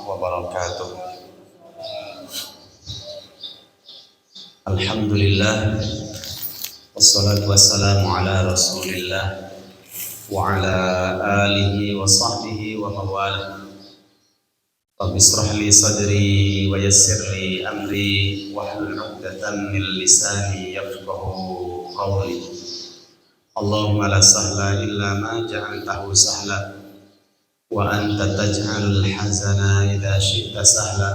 wabarakatuh. Alhamdulillah, wassalatu wassalamu ala rasulillah wa ala alihi wa sahbihi wa mawalah. Rabbi israh li sadri wa yassir li amri wahlul 'uqdatam min lisani yafqahu qawli. Allahumma la sahla illa ma ja'altahu sahla wa anta taj'alul hazana idza syi'ta sahla.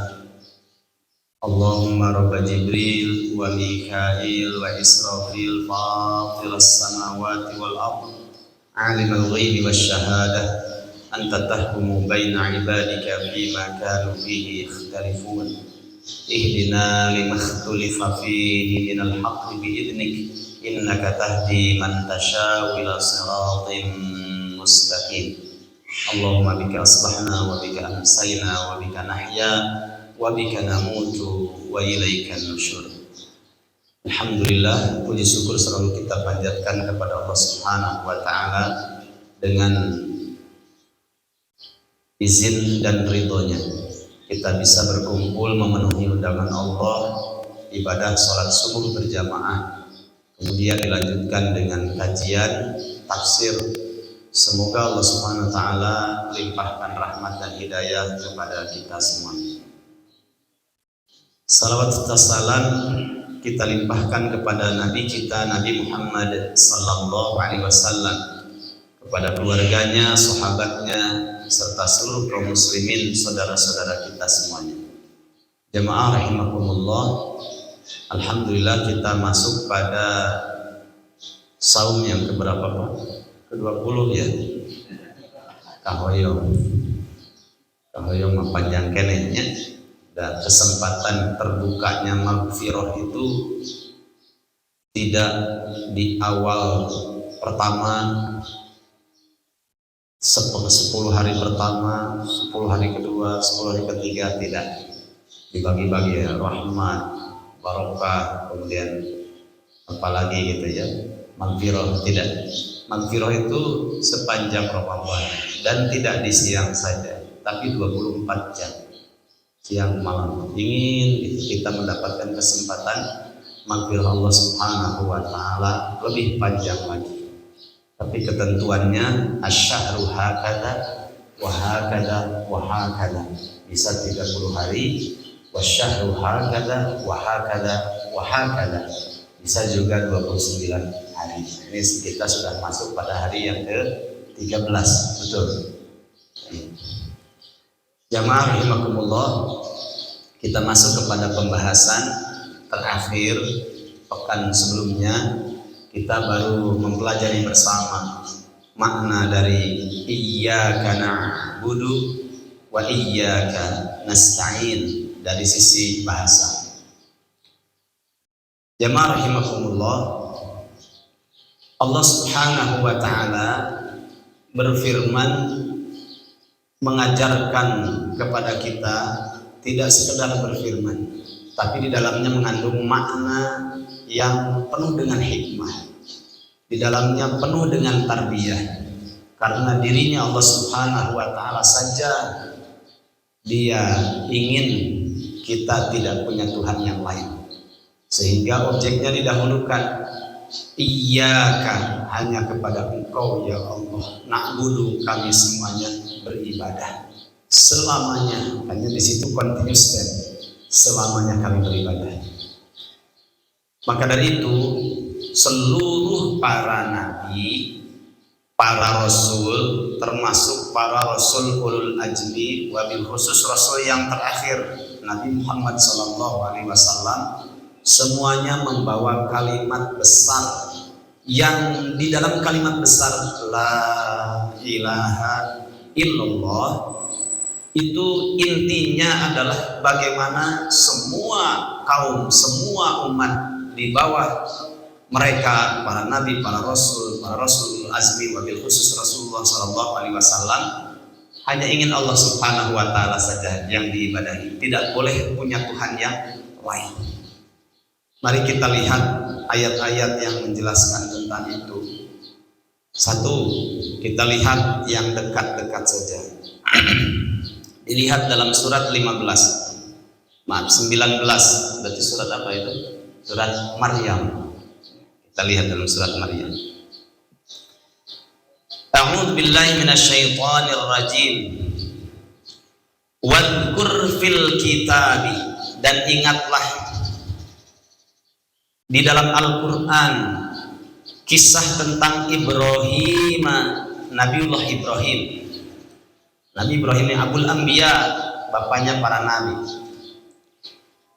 Allahumma rabba Jibril wa Mikail wa Israfil fatiras samawati wal ardh alimul ghaibi wasyahadah anta tahkumu baina ibadika fima kanu fihi yakhtalifun ihdina lima ikhtalafa fihi minal haqqi bi'idnik innaka tahdi man tasha'u ila siratin mustaqim. Allahumma bika asbahna wa bika amsayna wa bika nahya wa bika namutu wa ilaika nusyur. Alhamdulillah, puji syukur selalu kita panjatkan kepada Allah Subhanahu wa taala dengan izin dan ridhonya kita bisa berkumpul memenuhi undangan Allah, ibadah salat subuh berjamaah, kemudian dilanjutkan dengan kajian tafsir. Semoga Allah Subhanahu wa taala limpahkan rahmat dan hidayah kepada kita semuanya. Salawat serta salam kita limpahkan kepada Nabi kita Nabi Muhammad sallallahu alaihi wasallam, kepada keluarganya, sahabatnya, serta seluruh kaum muslimin, saudara-saudara kita semuanya. Jemaah rahimakumullah, alhamdulillah kita masuk pada saum yang keberapa Pak? Ke-20 ya. Kahoyong panjang kenenya. Dan kesempatan terbukanya maghfirah itu tidak di awal pertama 10 hari pertama, 10 hari kedua, 10 hari ketiga, tidak dibagi-bagi ya, rahmat, barokah, kemudian apalagi gitu ya, maghfirah. Tidak, maghfirah itu sepanjang Ramadan dan tidak di siang saja, tapi 24 jam. Siang malam ingin kita mendapatkan kesempatan maghfirah Allah Subhanahu wa taala lebih panjang lagi. Tapi ketentuannya asyhru hakada wa hakada wa hakada, bisa 30 hari, wasyhru hakada wa hakada wa hakada, bisa juga 29 hari. Ini kita sudah masuk pada hari yang ke-13, betul. Jamaah rahimakumullah, kita masuk kepada pembahasan terakhir pekan sebelumnya. Kita baru mempelajari bersama makna dari iyyaka na'budu wa iyyaka nasta'in dari sisi bahasa. Jamaah rahimakumullah, Allah Subhanahu wa taala berfirman, mengajarkan kepada kita, tidak sekedar berfirman, tapi di dalamnya mengandung makna yang penuh dengan hikmah, di dalamnya penuh dengan tarbiyah. Karena dirinya Allah Subhanahu wa taala saja Dia ingin kita tidak punya Tuhan yang lain, sehingga objeknya didahulukan. Iyyaka, hanya kepada Engkau ya Allah, na'budu, kami semuanya beribadah selamanya. Hanya di situ continuous tense, selamanya kami beribadah. Maka dari itu seluruh para nabi, para rasul, termasuk para rasul ulul ajmi, wabil khusus rasul yang terakhir Nabi Muhammad SAW, semuanya membawa kalimat besar yang di dalam kalimat besar la ilaha illallah itu intinya adalah bagaimana semua kaum, semua umat di bawah mereka, para nabi, para rasul azmi, wabil khusus Rasulullah SAW, hanya ingin Allah Subhanahu wa taala saja yang diibadahi, tidak boleh punya Tuhan yang lain. Mari kita lihat ayat-ayat yang menjelaskan tentang itu. Satu, kita lihat yang dekat-dekat saja. Dilihat dalam surat 15. Maaf, 19. Berarti surat apa itu? Surat Maryam. Kita lihat dalam surat Maryam. A'udzu billahi minasyaitonir rajim. Wadhkur fil kitabi, dan ingatlah di dalam Al-Qur'an kisah tentang Ibrahim, Nabiullah Ibrahim. Nabi Ibrahim ini Abul Anbiya, bapaknya para nabi.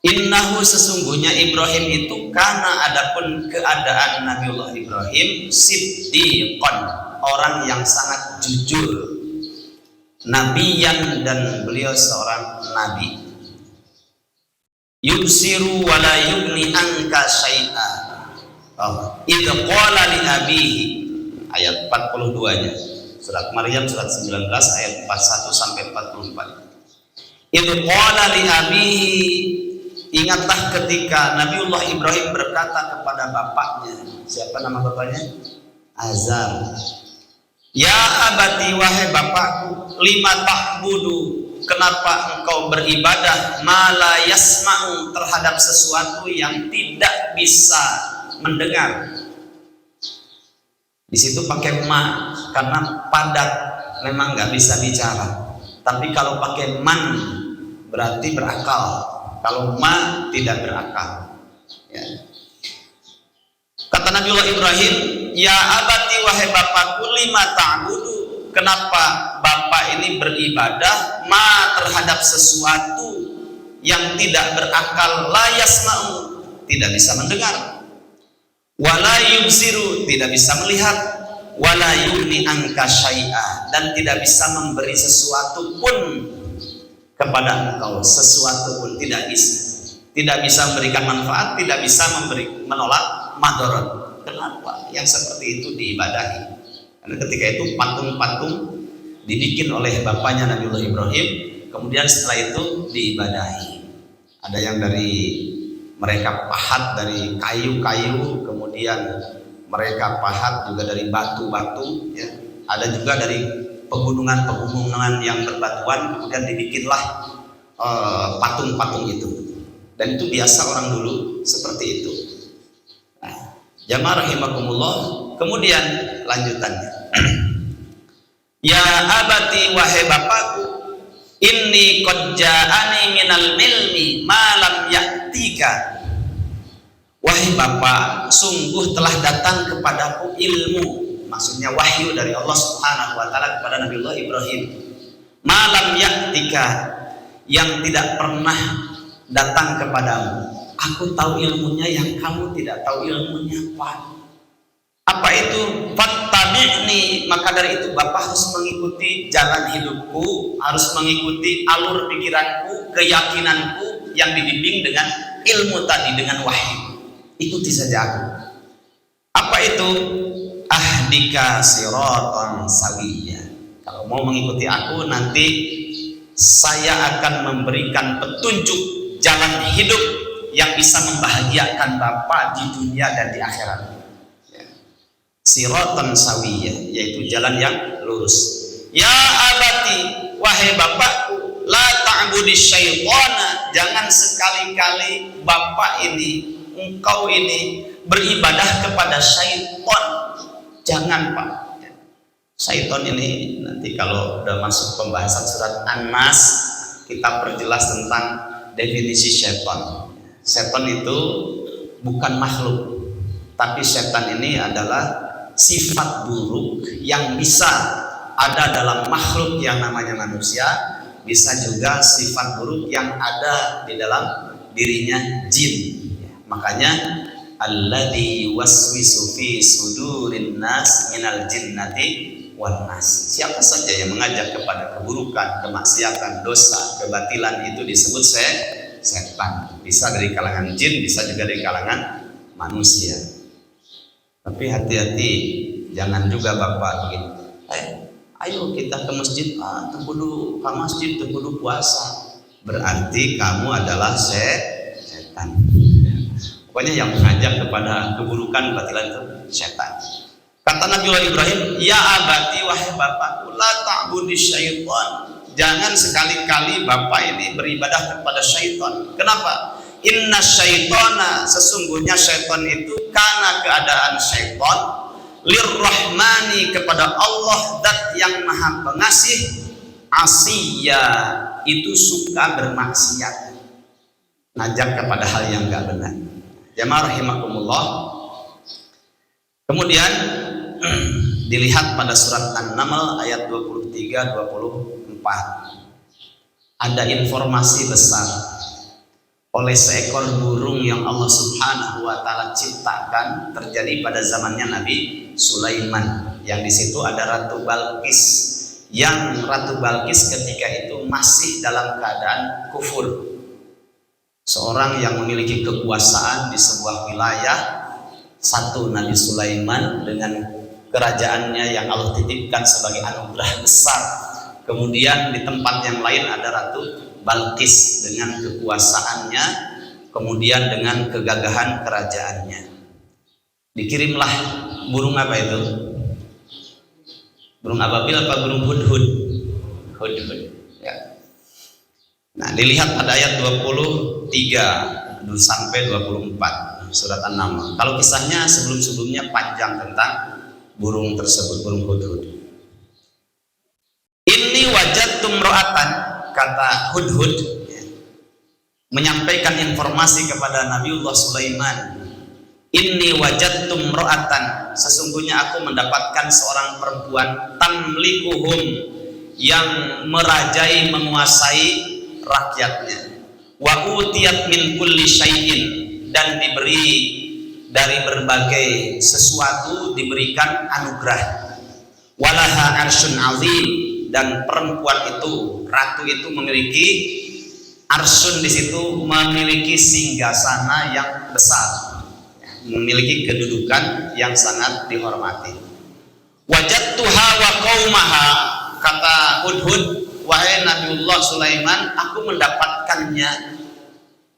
Innahu, sesungguhnya Ibrahim itu, karena adapun keadaan Nabiullah Ibrahim, siddiqon, orang yang sangat jujur, nabiyan, dan beliau seorang nabi. Yubsiru wa la yugni anka syai'a. Idh qala li abihi, ayat 42-nya. Surat Maryam surat 19 ayat 41 sampai 44. Idh qala li abihi, ingatlah ketika Nabiullah Ibrahim berkata kepada bapaknya. Siapa nama bapaknya? Azar. Ya abati, wahai bapakku, lima ta'budu, kenapa engkau beribadah ma la yasma'u, terhadap sesuatu yang tidak bisa mendengar. Di situ pakai ma karena padat, memang nggak bisa bicara. Tapi kalau pakai man berarti berakal. Kalau ma tidak berakal. Ya. Kata Nabiullah Ibrahim, ya abati, wahai bapakku, lima ta'budu, kenapa bapak ini beribadah ma terhadap sesuatu yang tidak berakal, la yasma'u, tidak bisa mendengar, wala yubsiru, tidak bisa melihat, wala yugni anka syai'a, dan tidak bisa memberi sesuatu pun kepada engkau, sesuatu pun tidak bisa memberikan manfaat, tidak bisa menolak madarat. Kenapa yang seperti itu diibadahi? Karena ketika itu patung-patung dibikin oleh bapaknya Nabiullah Ibrahim, kemudian setelah itu diibadahi. Ada yang dari mereka pahat dari kayu-kayu, kemudian mereka pahat juga dari batu-batu, ya. Ada juga dari pegunungan-pegunungan yang berbatuan, kemudian dibikinlah patung-patung itu. Dan itu biasa orang dulu seperti itu. Nah, jamaah rahimakumullah, kemudian lanjutannya. Ya abati, wahai bapakku, inni qad ja'ani minal ilmi ma lam ya'tika. Wahai bapak, sungguh telah datang kepadaku ilmu, maksudnya wahyu dari Allah Subhanahu wa taala kepada Nabiullah Ibrahim. Ma lam ya'tika, yang tidak pernah datang kepadamu. Aku tahu ilmunya yang kamu tidak tahu ilmunya, Pak. Apa itu? Fattabi'ni, maka dari itu bapak harus mengikuti jalan hidupku, harus mengikuti alur pikiranku, keyakinanku yang dibimbing dengan ilmu tadi, dengan wahyu. Ikuti saja aku. Apa itu? Ahdika siratan sawiyya. Kalau mau mengikuti aku, nanti saya akan memberikan petunjuk jalan hidup yang bisa membahagiakan bapak di dunia dan di akhirat. Ya. Siratan sawiyya, yaitu jalan yang lurus. Ya abati, wahai bapakku, la ta'budi syaitana, jangan sekali-kali bapak ini, engkau ini beribadah kepada syaitan. Jangan, Pak. Syaitan ini nanti kalau udah masuk pembahasan surat An-Nas, kita perjelas tentang definisi setan. Setan itu bukan makhluk, tapi setan ini adalah sifat buruk yang bisa ada dalam makhluk yang namanya manusia, bisa juga sifat buruk yang ada di dalam dirinya jin. Makanya alladzi waswisu fi sudurin nas minal jinnati wan nas. Siapa saja yang mengajak kepada keburukan, kemaksiatan, dosa, kebatilan, itu disebut setan. Bisa dari kalangan jin, bisa juga dari kalangan manusia. Tapi hati-hati, jangan juga bapak begini. Ayo kita ke masjid, tekudu ke masjid, tekudu puasa. Berarti kamu adalah setan. Pokoknya yang mengajak kepada keburukan, kebatilan itu setan. Kata Nabiullah Ibrahim, ya abati, wahai bapakku, la ta'budi syaitan, Jangan sekali-kali Bapak ini beribadah kepada syaitan. Kenapa? Inna syaitana, sesungguhnya syaitan itu karena keadaan syaitan lirrahmani, kepada Allah zat yang maha pengasih, asiyya, itu suka bermaksiat, ngajak kepada hal yang enggak benar. Jamaah rahimakumullah. Kemudian dilihat pada surat An-Naml ayat 23-24, ada informasi besar oleh seekor burung yang Allah Subhanahu wa taala ciptakan, terjadi pada zamannya Nabi Sulaiman, yang di situ ada Ratu Balqis, yang Ratu Balqis ketika itu masih dalam keadaan kufur. Seorang yang memiliki kekuasaan di sebuah wilayah, satu Nabi Sulaiman dengan kerajaannya yang Allah titipkan sebagai anugerah besar. Kemudian di tempat yang lain ada Ratu Balqis dengan kekuasaannya, kemudian dengan kegagahan kerajaannya. Dikirimlah burung apa itu? Burung ababil apa burung hudhud? Hudhud. Ya. Nah, dilihat pada ayat 23 sampai 24 surat An-Naml. Kalau kisahnya sebelum-sebelumnya panjang tentang burung tersebut, burung hudhud. Inni wajadtum ra'atan, kata hudhud ya, menyampaikan informasi kepada Nabiullah Sulaiman. Inni wajadtum ra'atan, sesungguhnya aku mendapatkan seorang perempuan, tamlikuhum, yang merajai, menguasai rakyatnya, wa utiyat min kulli syai'in, dan diberi dari berbagai sesuatu, diberikan anugerah, walaha arsyun azim, dan perempuan itu, ratu itu memiliki arsyun, di situ memiliki singgasana yang besar, memiliki kedudukan yang sangat dihormati. Wajadtuha wa qaumaha, kata hudhud, wahai Nabiullah Sulaiman, aku mendapatkannya,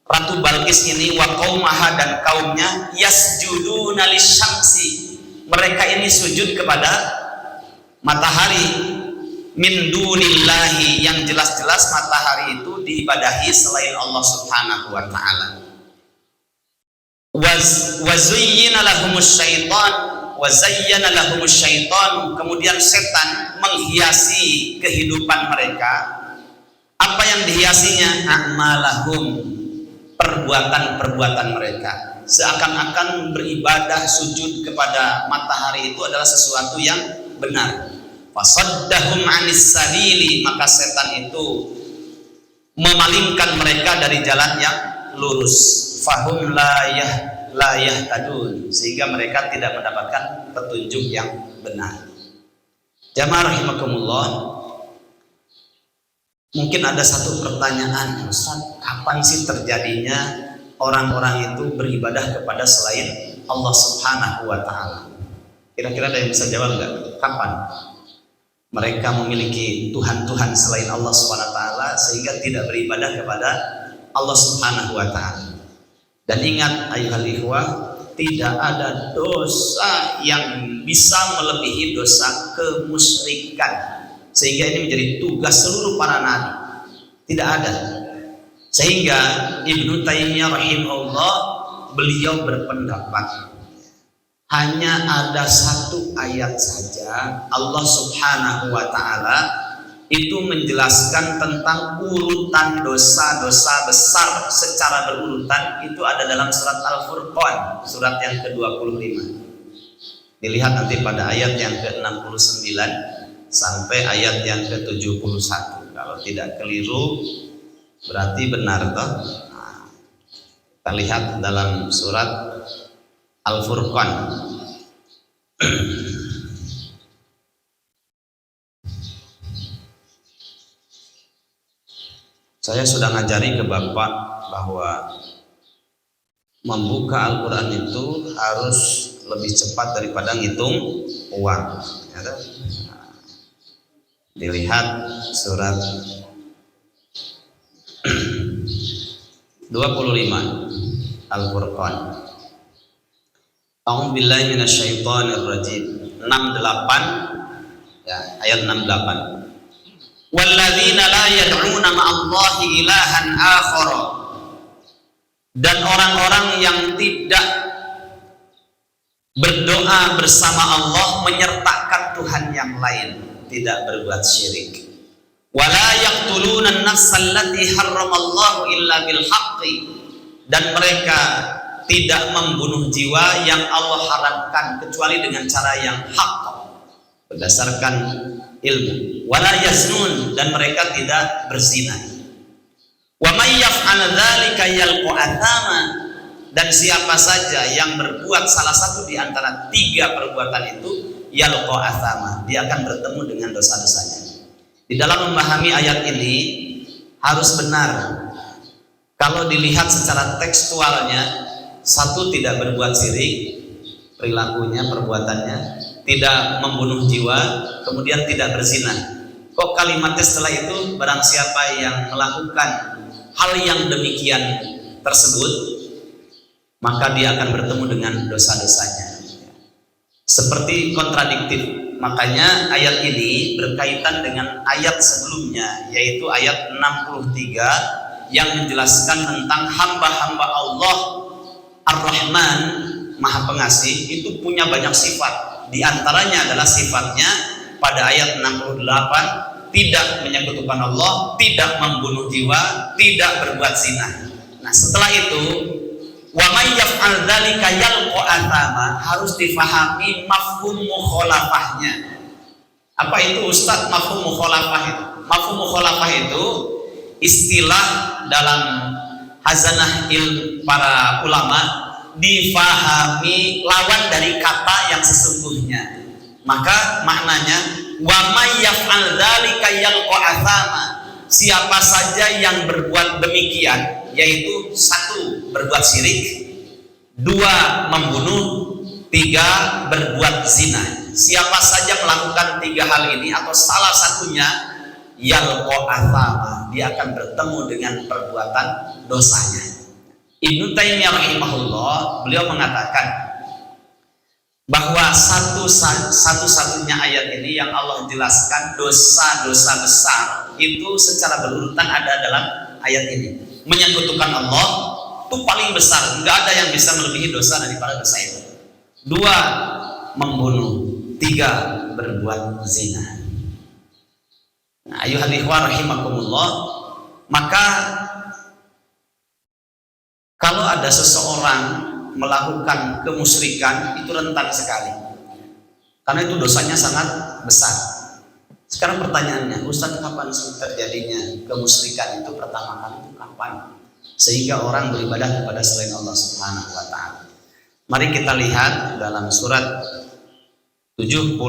Ratu Balqis ini, wa qaumaha, dan kaumnya, yasjuduna lisyamsi, mereka ini sujud kepada matahari, min dunillahi, yang jelas-jelas matahari itu diibadahi selain Allah Subhanahu wa taala. Wa zuyyina lahumus syaitan, wa zayyana lahumus syaitan, kemudian setan menghiasi kehidupan mereka. Apa yang dihiasinya? A'malahum, perbuatan-perbuatan mereka, seakan-akan beribadah sujud kepada matahari itu adalah sesuatu yang benar. Fasaddahum anis sabili, maka setan itu memalingkan mereka dari jalan yang lurus. Fahum la yahtadun, sehingga mereka tidak mendapatkan petunjuk yang benar. Jamaah rahimakumullah, mungkin ada satu pertanyaan, Ustaz, kapan sih terjadinya orang-orang itu beribadah kepada selain Allah Subhanahu wa taala? Kira-kira ada yang bisa jawab enggak? Kapan mereka memiliki Tuhan-Tuhan selain Allah Subhanahu wa taala sehingga tidak beribadah kepada Allah Subhanahu wa taala? Dan ingat ayuhal ikhwah, tidak ada dosa yang bisa melebihi dosa kemusyrikan, sehingga ini menjadi tugas seluruh para nabi. Tidak ada. Sehingga Ibnu Taimiyah rahimahullah, beliau berpendapat hanya ada satu ayat saja Allah Subhanahu wa taala itu menjelaskan tentang urutan dosa-dosa besar secara berurutan, itu ada dalam surat Al-Furqan, surat yang ke-25. Dilihat nanti pada ayat yang ke-69 sampai ayat yang ke-71. Kalau tidak keliru berarti benar toh. Nah, kita lihat dalam surat Al-Furqan. Saya sudah ngajari ke Bapak bahwa membuka Al-Quran itu harus lebih cepat daripada ngitung uang. Ya, dilihat surat 25 Al-Furqan. A'udzubillahi minasyaitonir rajim. 68 ya, ayat 68. walladzina la yad'una ma'allahi ilahan akhar, dan orang-orang yang tidak berdoa bersama Allah menyertakan Tuhan yang lain, tidak berbuat syirik. Wala yaqtuluna an-nafsa allati harramallahu illa bil haqqi, dan mereka tidak membunuh jiwa yang Allah haramkan kecuali dengan cara yang hak, berdasarkan ilmu. Wala yaznun, dan mereka tidak berzina. Wa may yaf'al dzalika yalqa athama, dan siapa saja yang berbuat salah satu di antara tiga perbuatan itu, yalqa athama, dia akan bertemu dengan dosa-dosanya. Di dalam memahami ayat ini harus benar. Kalau dilihat secara tekstualnya, satu, tidak berbuat syirik, perilakunya, perbuatannya, tidak membunuh jiwa, kemudian tidak berzina. Kok kalimatnya setelah itu, barang siapa yang melakukan hal yang demikian tersebut, maka dia akan bertemu dengan dosa-dosanya. Seperti kontradiktif. Makanya ayat ini berkaitan dengan ayat sebelumnya, yaitu ayat 63 yang menjelaskan tentang hamba-hamba Allah Ar-Rahman, Maha Pengasih, itu punya banyak sifat. Di antaranya adalah sifatnya pada ayat 68, tidak menyekutukan Allah, tidak membunuh jiwa, tidak berbuat zina. Nah, setelah itu, wa may yaf'al dzalika yalqa athama, harus difahami mafhum mukhalafahnya. Apa itu Ustaz mafhum mukhalafah itu? Mafhum mukhalafah itu istilah dalam hazanah para ulama, difahami lawan dari kata yang sesungguhnya. Maka maknanya wa may yaf'al dzalika yalqa athama, siapa saja yang berbuat demikian, yaitu satu, berbuat syirik, dua, membunuh, tiga, berbuat zina. Siapa saja melakukan tiga hal ini atau salah satunya, yalqa athama, dia akan bertemu dengan perbuatan dosanya. Ibnu Taimiyah rahimahullah, beliau mengatakan bahwa satu-satunya ayat ini yang Allah jelaskan dosa-dosa besar itu secara berurutan ada dalam ayat ini. Menyekutukan Allah itu paling besar, nggak ada yang bisa melebihi dosa daripada dosa itu. Dua, membunuh. Tiga, berbuat zina. Nah, ayuhal ikhwan rahimakumullah, maka kalau ada seseorang melakukan kemusyrikan, itu rentan sekali, karena itu dosanya sangat besar. Sekarang pertanyaannya, Ustaz, kapan sih terjadinya kemusyrikan itu pertama kali itu kapan? Sehingga orang beribadah kepada selain Allah Subhanahu wa ta'ala. Mari kita lihat dalam surat 71,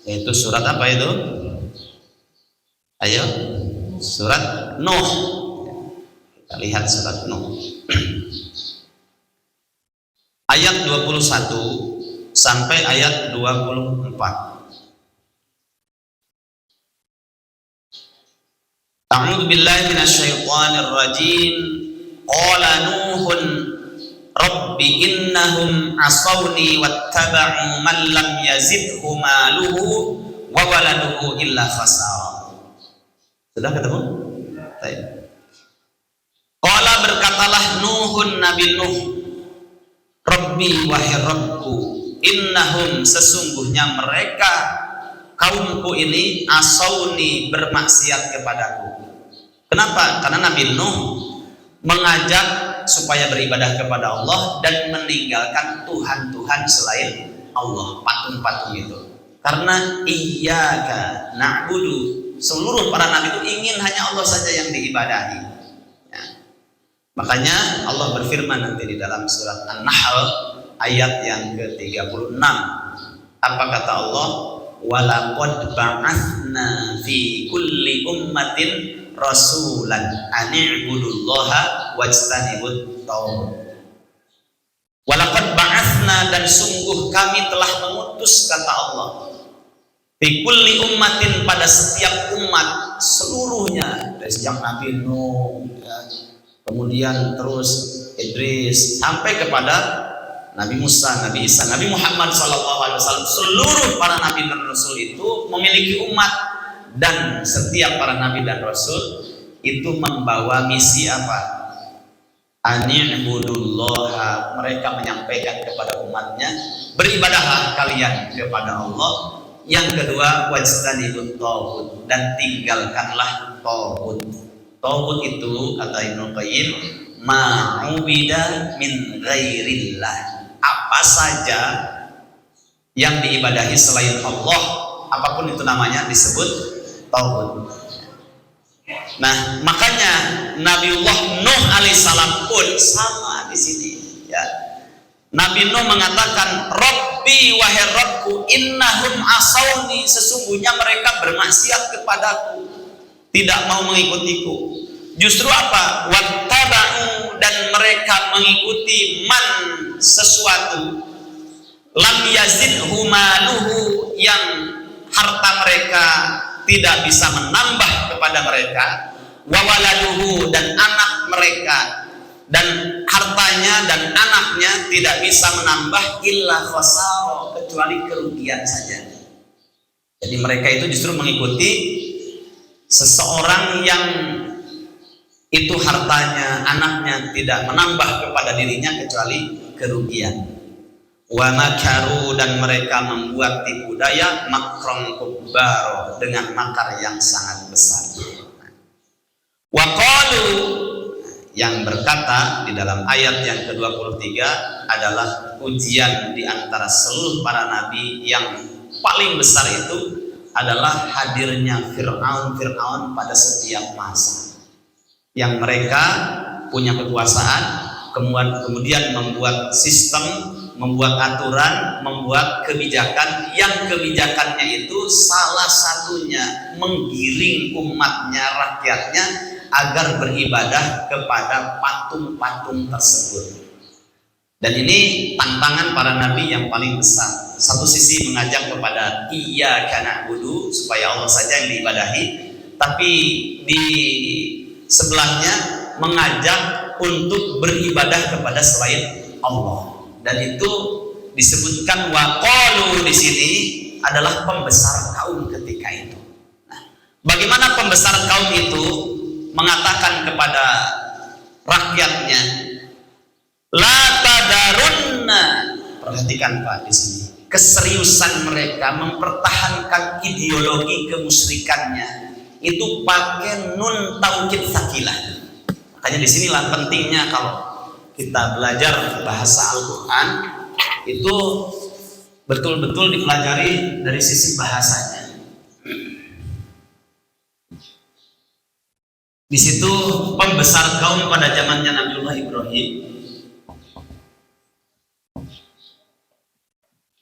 yaitu surat apa itu? Ayo, surat Nuh. Kita lihat surat Nuh. Ayat 21 sampai ayat 24. A'udzu billahi minasyaitonir rajim. Qala Nuhun rabbi innahum asawni wattaba'u man lam yazidhu maluhu wa waladuhu illa khasara. Sudah ketemu? Baik. Qala, berkatalah Nuhun, Nabi Nuh, Rabbi, wahai Rabbku, innahum, sesungguhnya mereka kaumku ini asawni, bermaksiat kepadaku. Kenapa? Karena Nabi Nuh mengajak supaya beribadah kepada Allah dan meninggalkan Tuhan-Tuhan selain Allah, patung-patung itu. Karena iyyaka na'budu, seluruh para nabi itu ingin hanya Allah saja yang diibadahi. Ya. Makanya Allah berfirman nanti di dalam surat An-Nahl ayat yang ke-36. Apa kata Allah? Walaqad ba'atsna fi kulli ummatin rasulan ani'budullaha wajtanibut taghut. Walaqad ba'atsna, dan sungguh kami telah mengutus, kata Allah, fi kulli ummatin, pada setiap umat seluruhnya, dari sejak Nabi Nuh, ya, kemudian terus Idris sampai kepada Nabi Musa, Nabi Isa, Nabi Muhammad SAW, seluruh para nabi dan rasul itu memiliki umat, dan setiap para nabi dan rasul itu membawa misi apa? Ani'budullaha, mereka menyampaikan kepada umatnya, beribadahlah kalian kepada Allah. Yang kedua, wajtanibut taghut, dan tinggalkanlah taghut. Taghut itu kata Ibnu Qayyim, ma'ubida min ghairillah, apa saja yang diibadahi selain Allah, apapun itu namanya disebut taghut. Nah, makanya Nabiullah Nuh alaihissalam pun sama di sini ya. Nabi Nuh mengatakan, Rabbi wahai Rabbku, innahum asawni, sesungguhnya mereka bermaksiat kepadaku, tidak mau mengikutiku. Justru apa? Wattaba'u, dan mereka mengikuti man, sesuatu, lam yazidhu maluhu, yang harta mereka tidak bisa menambah kepada mereka, wa waladuhu, dan anak mereka, dan hartanya dan anaknya tidak bisa menambah, illa khasara, kecuali kerugian saja. Jadi mereka itu justru mengikuti seseorang yang itu hartanya, anaknya tidak menambah kepada dirinya kecuali kerugian. Wa makaru, dan mereka membuat tipu daya, makron kubbar, dengan makar yang sangat besar. Wa qalu, yang berkata di dalam ayat yang ke-23 adalah ujian di antara seluruh para nabi. Yang paling besar itu adalah hadirnya Fir'aun pada setiap masa, yang mereka punya kekuasaan, kemudian membuat sistem, membuat aturan, membuat kebijakan, yang kebijakannya itu salah satunya menggiring umatnya, rakyatnya, agar beribadah kepada patung-patung tersebut. Dan ini tantangan para nabi yang paling besar. Satu sisi mengajak kepada iyyaka na'budu, supaya Allah saja yang diibadahi, tapi di sebelahnya mengajak untuk beribadah kepada selain Allah. Dan itu disebutkan waqalu di sini adalah pembesar kaum ketika itu. Nah, bagaimana pembesar kaum itu mengatakan kepada rakyatnya, la tadarunna, perhatikan Pak di sini, keseriusan mereka mempertahankan ideologi kemusyrikannya itu pakai nun taukid sakilah. Makanya disinilah pentingnya kalau kita belajar bahasa Al-Quran itu betul-betul dipelajari dari sisi bahasanya. Di situ pembesar kaum pada zamannya Nabiullah Ibrahim,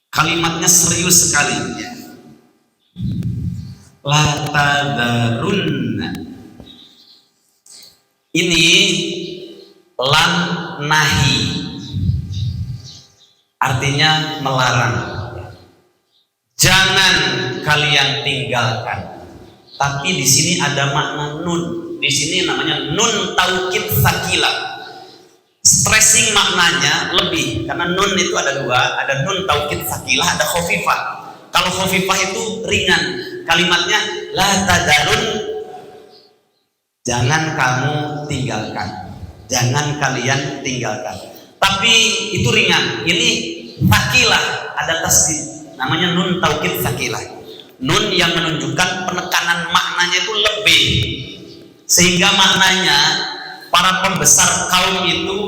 kalimatnya serius sekali ya. La tadarunna, ini lam nahi, artinya melarang, jangan kalian tinggalkan. Tapi di sini ada makna nun, di sini namanya nun taukid sakilah. Stressing maknanya lebih, karena nun itu ada dua, ada nun taukid sakilah, ada khofifah. Kalau khofifah itu ringan, kalimatnya la tadarun, jangan kamu tinggalkan, jangan kalian tinggalkan. Tapi itu ringan. Ini sakilah, ada tasdid, namanya nun taukid sakilah. Nun yang menunjukkan penekanan maknanya itu lebih, sehingga maknanya para pembesar kaum itu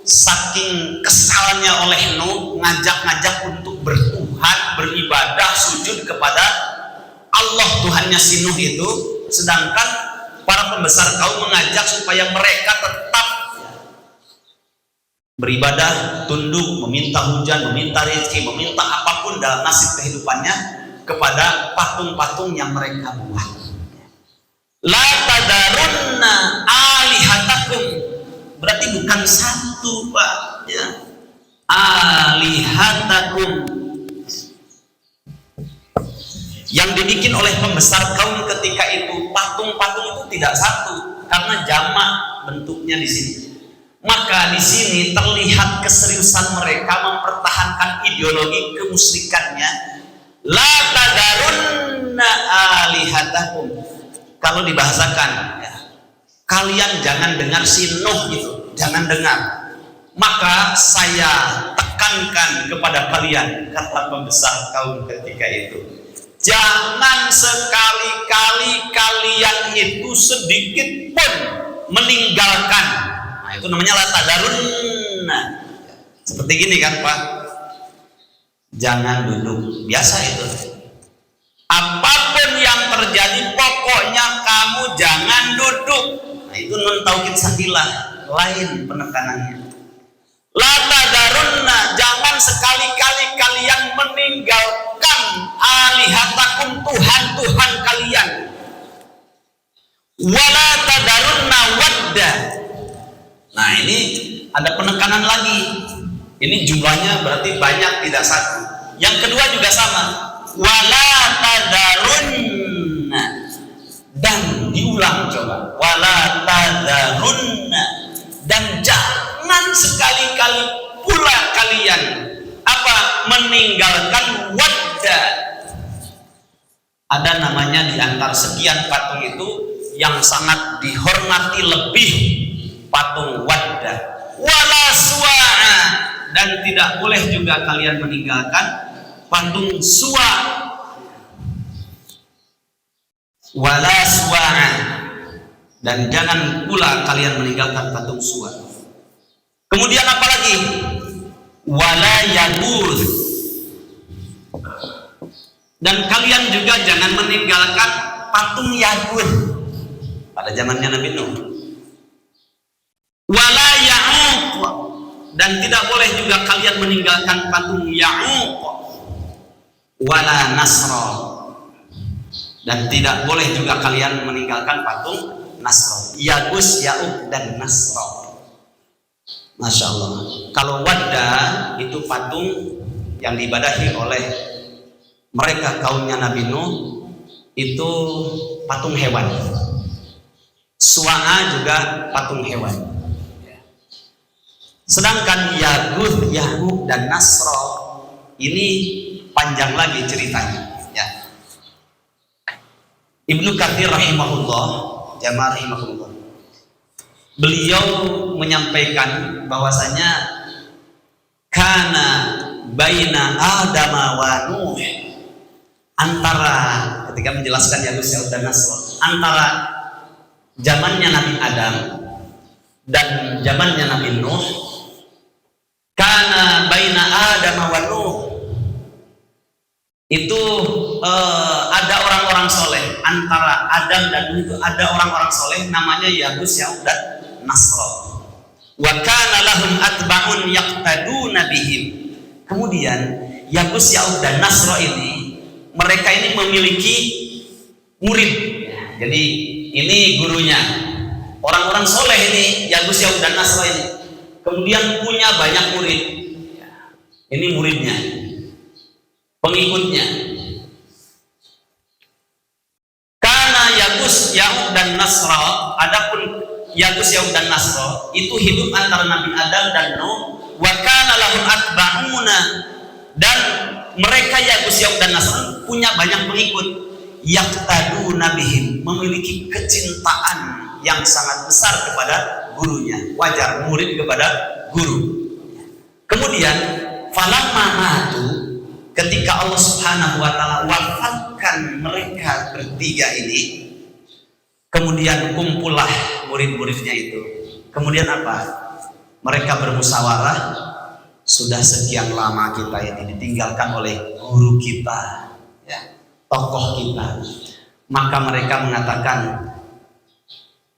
saking kesalnya oleh Nuh, ngajak-ngajak untuk bertuhan, beribadah, sujud kepada Allah Tuhannya si Nuh itu, sedangkan para pembesar kaum mengajak supaya mereka tetap beribadah, tunduk, meminta hujan, meminta rezeki, meminta apapun dalam nasib kehidupannya kepada patung-patung yang mereka buat. La tadarunna alihatakum, berarti bukan satu Pak ya. Alihatakum yang dibikin oleh pembesar kaum ketika itu, patung-patung itu tidak satu, karena jamak bentuknya di sini. Maka di sini terlihat keseriusan mereka mempertahankan ideologi kemusyrikannya. La tadarunna alihatakum. Kalau dibahasakan, ya, kalian jangan dengar si Nuh gitu, jangan dengar. Maka saya tekankan kepada kalian, kata pembesar kaum ketika itu, jangan sekali-kali kalian itu sedikit pun meninggalkan. Nah, itu namanya la tadarunna. Seperti gini kan Pak, jangan duduk, biasa itu. Apapun yang terjadi, pokoknya kamu jangan duduk. Nah, itu nun taukid sakilah, lain penekanannya. La tadarunna, jangan sekali-kali kalian meninggalkan alihatakum, Tuhan-Tuhan kalian. Wala tadarunna wadda. Nah, ini ada penekanan lagi. Ini jumlahnya berarti banyak, tidak satu. Yang kedua juga sama. Wala tadarunna, dan diulang coba. Wala tadarunna, dan jangan sekali-kali pula kalian apa meninggalkan wadda. Ada namanya di antara sekian patung itu yang sangat dihormati lebih, patung wadda. Wala suwa'a, dan tidak boleh juga kalian meninggalkan patung suwa. Wala suwa'a, dan jangan pula kalian meninggalkan patung suwa. Kemudian apa lagi? Wala yaguth, dan kalian juga jangan meninggalkan patung Yaguth pada zamannya Nabi Nuh. Wala Ya'uq, dan tidak boleh juga kalian meninggalkan patung Ya'uq. Wala Nasra, dan tidak boleh juga kalian meninggalkan patung Nasra. Yagus, Ya'uq, dan Nasra. Masya Allah. Kalau Wadda itu patung yang diibadahi oleh mereka kaumnya Nabi Nuh, itu patung hewan. Suwa'a juga patung hewan. Sedangkan Yaguth, Ya'uq, dan Nasra ini panjang lagi ceritanya. Ya. Ibnu Katsir rahimahullah, jamaah rahimahullah, beliau menyampaikan bahwasanya kana baina Adam wa Nuh, antara ketika menjelaskan Yaguth, Ya'uq, dan Nasra, antara zamannya Nabi Adam dan zamannya Nabi Nuh, kana baina Adam wa Nuh, itu ada orang-orang soleh. Antara Adam dan Nuh itu ada orang-orang soleh, namanya Yaguth, Ya'uq, dan Nasra. Wa kana lahum atba'un yaqtaduna bihim. Kemudian Yaguth, Ya'uq, dan Nasra ini, mereka ini memiliki murid. Jadi ini gurunya, orang-orang soleh ini, Yaguth, Ya'uq, dan Nasra ini. Kemudian punya banyak murid. Ini muridnya, pengikutnya. Karena Yaguth, Ya'uq, dan Nasra, adapun Yaguth, Ya'uq, dan Nasra itu hidup antara Nabi Adam dan Nuh. Wa kana lahum atba'una, dan mereka Yaguth, Ya'uq, dan Nasra punya banyak pengikut. Yaqtaduna bihim, memiliki kecintaan yang sangat besar kepada gurunya. Wajar murid kepada guru. Kemudian falamma matu, ketika Allah Subhanahu wa taala wafatkan mereka bertiga ini, kemudian kumpullah murid-muridnya itu. Kemudian apa? Mereka bermusyawarah, sudah sekian lama kita ini ditinggalkan oleh guru kita, ya, tokoh kita. Maka mereka mengatakan,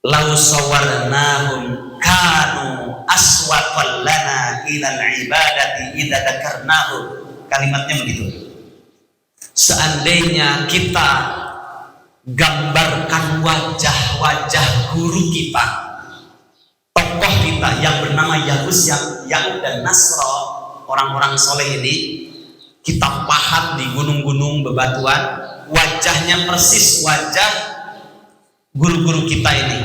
lau sawarnahum kanu aswaqal lana ilal ibadati idza dzakarnahum. Kalimatnya begitu. Seandainya kita gambarkan wajah-wajah guru kita, tokoh kita yang bernama Yaguth, Ya'uq, dan Nasra, orang-orang soleh ini, kita pahat di gunung-gunung bebatuan, wajahnya persis wajah guru-guru kita ini,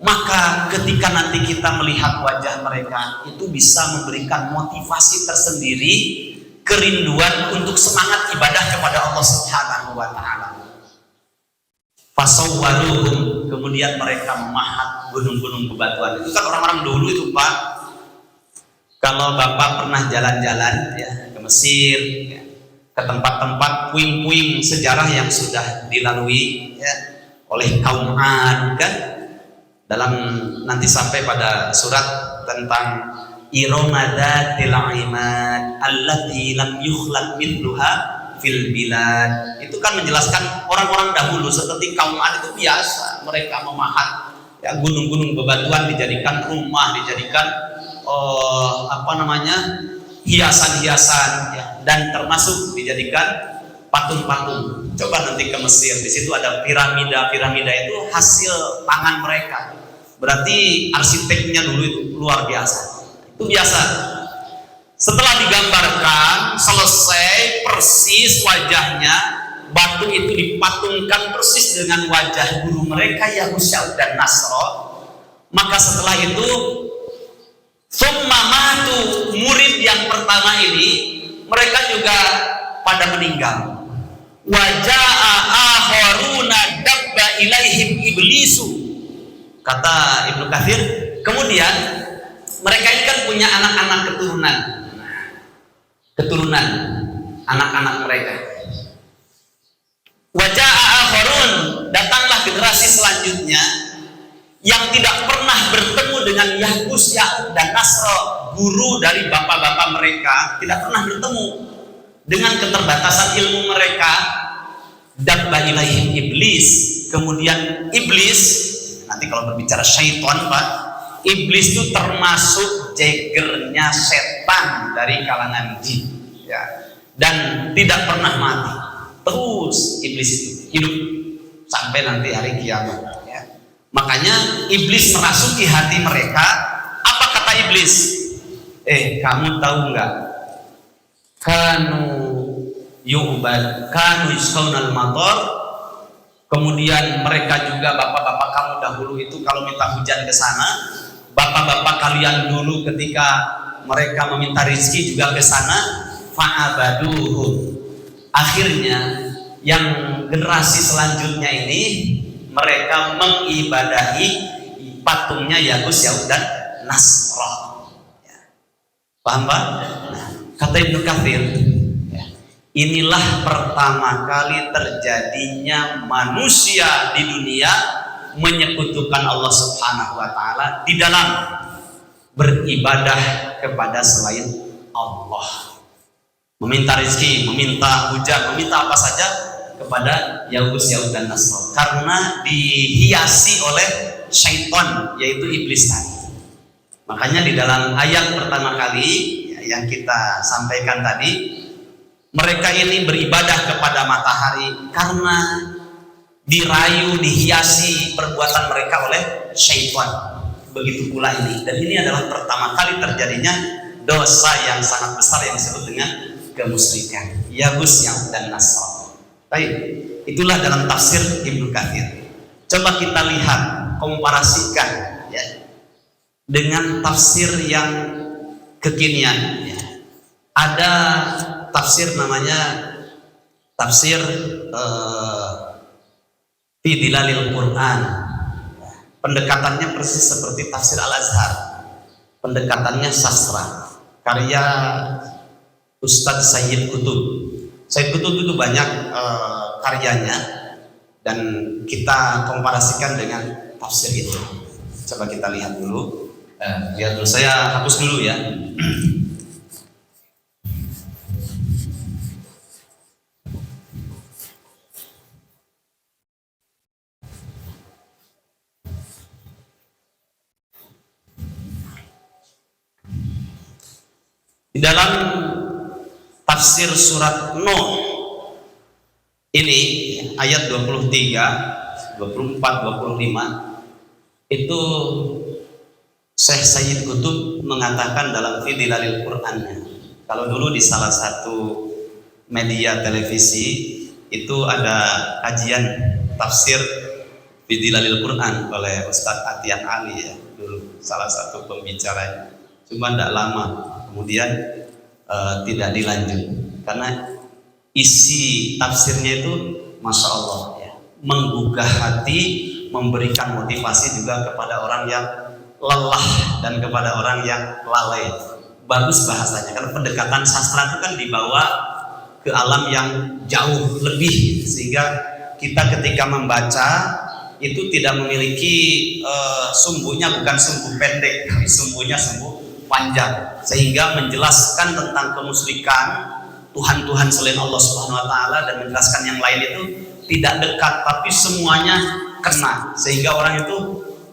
maka maka ketika nanti kita melihat wajah mereka, itu bisa memberikan motivasi tersendiri, kerinduan untuk semangat ibadah kepada Allah Subhanahu wa Ta'ala. Fasawwaruhum, kemudian mereka memahat gunung-gunung bebatuan. Itu kan orang-orang dulu itu, Pak. Kalau Bapak pernah jalan-jalan ya ke Mesir, ya, ke tempat-tempat puing-puing sejarah yang sudah dilalui ya oleh kaum Ad, kan, dalam nanti sampai pada surat tentang Iromadzatil imad allati lam yukhlaq mithluha fil bilad. Itu kan menjelaskan orang-orang dahulu seperti kaum Ad itu biasa mereka memahat ya gunung-gunung bebatuan, dijadikan rumah, dijadikan hiasan-hiasan ya, dan termasuk dijadikan patung-patung. Coba nanti ke Mesir, di situ ada piramida itu hasil tangan mereka. Berarti arsiteknya dulu itu luar biasa. Itu biasa. Setelah digambarkan selesai persis wajahnya, batu itu dipatungkan persis dengan wajah guru mereka Yahusya dan Nasr. Maka setelah itu summa matu, murid yang pertama ini mereka juga pada meninggal. Waja'a akharuna dabba ilaihim iblisu, kata Ibnu Katsir. Kemudian mereka ini kan punya anak-anak keturunan anak-anak mereka. Waja'a akharun, datanglah generasi selanjutnya yang tidak pernah bertemu dengan Yahusya dan Nasr, guru dari bapak-bapak mereka, tidak pernah bertemu. Dengan keterbatasan ilmu mereka, dabba ilaihim iblis, kemudian iblis, nanti kalau berbicara syaitan, Pak, iblis itu termasuk jegernya setan dari kalangan jin ya, dan tidak pernah mati. Terus iblis itu hidup sampai nanti hari kiamat. Makanya iblis merasuki hati mereka. Apa kata iblis? Kamu tahu nggak? Kanu yusqaunal matar. Kemudian mereka juga, bapak-bapak kamu dahulu itu kalau minta hujan ke sana, bapak-bapak kalian dulu ketika mereka meminta rezeki juga ke sana, fa'abaduhum. Akhirnya yang generasi selanjutnya ini mereka mengibadahi patungnya Yahusya dan Nasr. Ya. Paham, Pak? Nah, kata Ibnu Katsir, ya, inilah pertama kali terjadinya manusia di dunia menyekutukan Allah Subhanahu wa Ta'ala di dalam beribadah kepada selain Allah. Meminta rezeki, meminta hujan, meminta apa saja kepada Yahusya dan Nasr, karena dihiasi oleh syaitan, yaitu iblis tadi. Makanya di dalam ayat pertama kali ya, yang kita sampaikan tadi, mereka ini beribadah kepada matahari karena dirayu, dihiasi perbuatan mereka oleh syaitan. Begitu pula ini, dan ini adalah pertama kali terjadinya dosa yang sangat besar yang disebut dengan kemusyrikan, Yahusya dan Nasr. Baik, itulah dalam tafsir Ibnu Katsir. Coba kita lihat, komparasikan ya, dengan tafsir yang kekinian ya. Ada tafsir namanya tafsir fi dilalil Quran. Pendekatannya persis seperti tafsir Al-Azhar. Pendekatannya sastra, karya Ustadz Sayyid Qutb. Sayyid Qutb itu banyak karyanya, dan kita komparasikan dengan tafsir itu. Coba kita lihat dulu. Lihat dulu, saya hapus dulu ya. Di dalam tafsir surat Nuh ini ayat 23, 24, 25 itu Syekh Sayyid Qutb mengatakan dalam Fidilalil Qur'annya. Kalau dulu di salah satu media televisi itu ada kajian tafsir Bidilalil Quran oleh Ustadz Atian Ali ya, dulu salah satu pembicara. Cuma tidak lama kemudian tidak dilanjut karena isi tafsirnya itu Masya Allah ya, menggugah hati, memberikan motivasi juga kepada orang yang lelah dan kepada orang yang lalai. Bagus bahasanya karena pendekatan sastra itu kan dibawa ke alam yang jauh lebih, sehingga kita ketika membaca itu tidak memiliki sumbunya, bukan sumbu pendek tapi sumbunya sumbu panjang, sehingga menjelaskan tentang kemusyrikan Tuhan-Tuhan selain Allah Subhanahu wa taala dan menjelaskan yang lain itu tidak dekat tapi semuanya kena, sehingga orang itu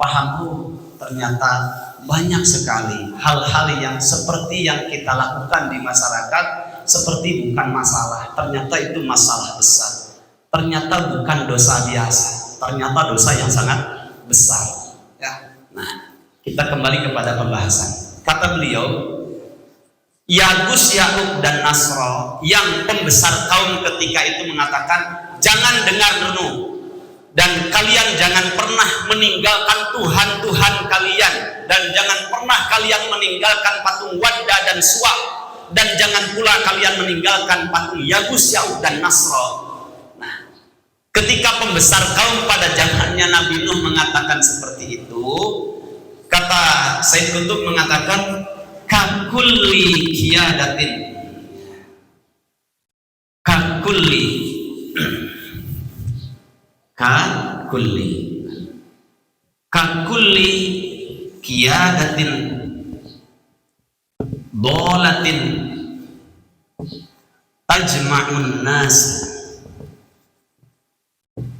paham, oh ternyata banyak sekali hal-hal yang seperti yang kita lakukan di masyarakat seperti bukan masalah, ternyata itu masalah besar, ternyata bukan dosa biasa, ternyata dosa yang sangat besar ya. Nah, kita kembali kepada pembahasan. Kata beliau, Yagus, Yakub dan Nasro yang pembesar kaum ketika itu mengatakan, jangan dengar renung dan kalian jangan pernah meninggalkan Tuhan-Tuhan kalian, dan jangan pernah kalian meninggalkan patung Wadda dan Suwa, dan jangan pula kalian meninggalkan patung Yagus, Yakub dan Nasro. Ketika pembesar kaum pada zamannya Nabi Nuh mengatakan seperti itu, kata Said Qutb mengatakan kakulli qiyadatin, kakulli qiyadatin dolatin tajma'un nas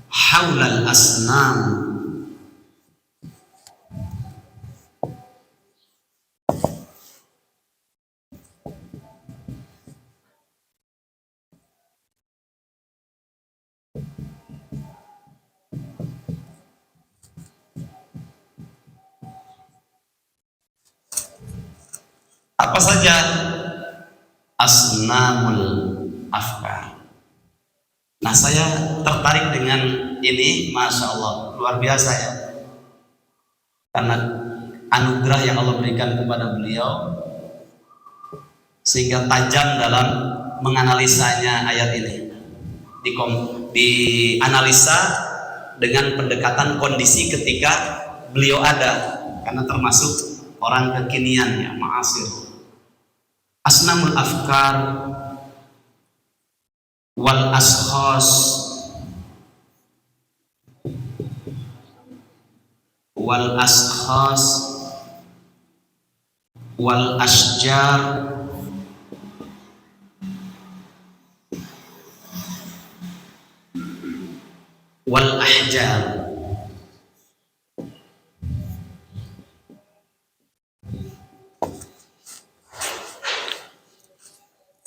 haulal asnam. Apa saja asnamul afkar? Nah, saya tertarik dengan ini, Masya Allah, luar biasa ya, karena anugerah yang Allah berikan kepada beliau sehingga tajam dalam menganalisanya ayat ini, dianalisa dengan pendekatan kondisi ketika beliau ada, karena termasuk orang kekinian ya, ma'asir. Asnamul afkar wal ashos wal ashos wal asjar wal ahjar.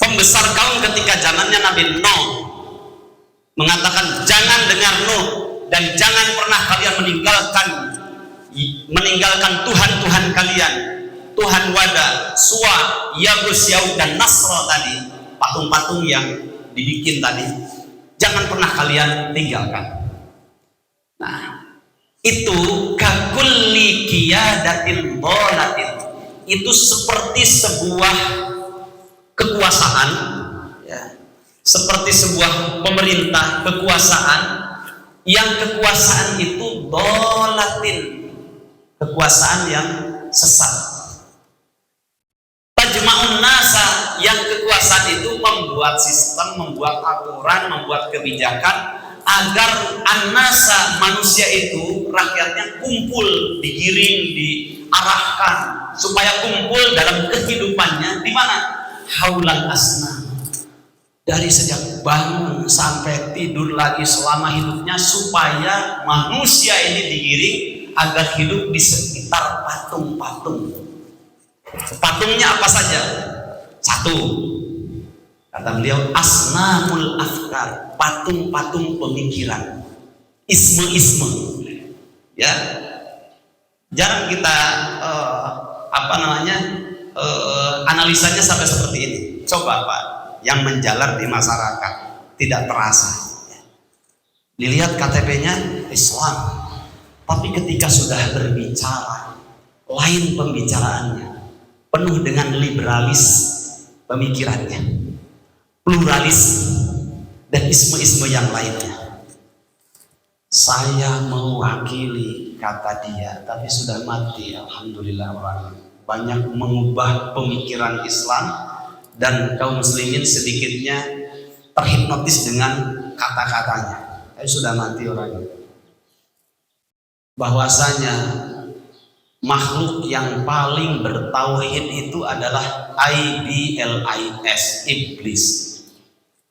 Pembesar kaum ketika zamannya Nabi Nuh mengatakan jangan dengar Nuh dan jangan pernah kalian meninggalkan Tuhan-Tuhan kalian, Tuhan Wada, Suwa, Yagus, Yaud dan Nasro tadi, patung-patung yang dibikin tadi, jangan pernah kalian tinggalkan. Nah, itu kakulli qiyadatin dholatin, itu seperti sebuah kekuasaan ya, seperti sebuah pemerintah kekuasaan yang kekuasaan itu dholatin, kekuasaan yang sesat. Tajma'un nasa, yang kekuasaan itu membuat sistem, membuat aturan, membuat kebijakan agar an-nasa, manusia itu, rakyatnya kumpul, digiring, diarahkan supaya kumpul dalam kehidupannya di mana? Haulal asnam, dari sejak bangun sampai tidur lagi selama hidupnya, supaya manusia ini digiring agar hidup di sekitar patung-patung. Patungnya apa saja? Satu, kata beliau, asnamul afkar, patung-patung pemikiran, isme-isme ya. Jarang kita analisanya sampai seperti ini. Coba Pak, yang menjalar di masyarakat tidak terasa. Dilihat KTP-nya Islam, Tapi ketika sudah berbicara, lain pembicaraannya, penuh dengan liberalis pemikirannya, pluralis, dan isme-isme yang lainnya. Saya mewakili, kata dia, tapi sudah mati, alhamdulillah, orang banyak mengubah pemikiran Islam, dan kaum muslimin sedikitnya terhipnotis dengan kata-katanya. Tapi sudah mati orangnya. Bahwasanya makhluk yang paling bertauhid itu adalah IBLIS, iblis.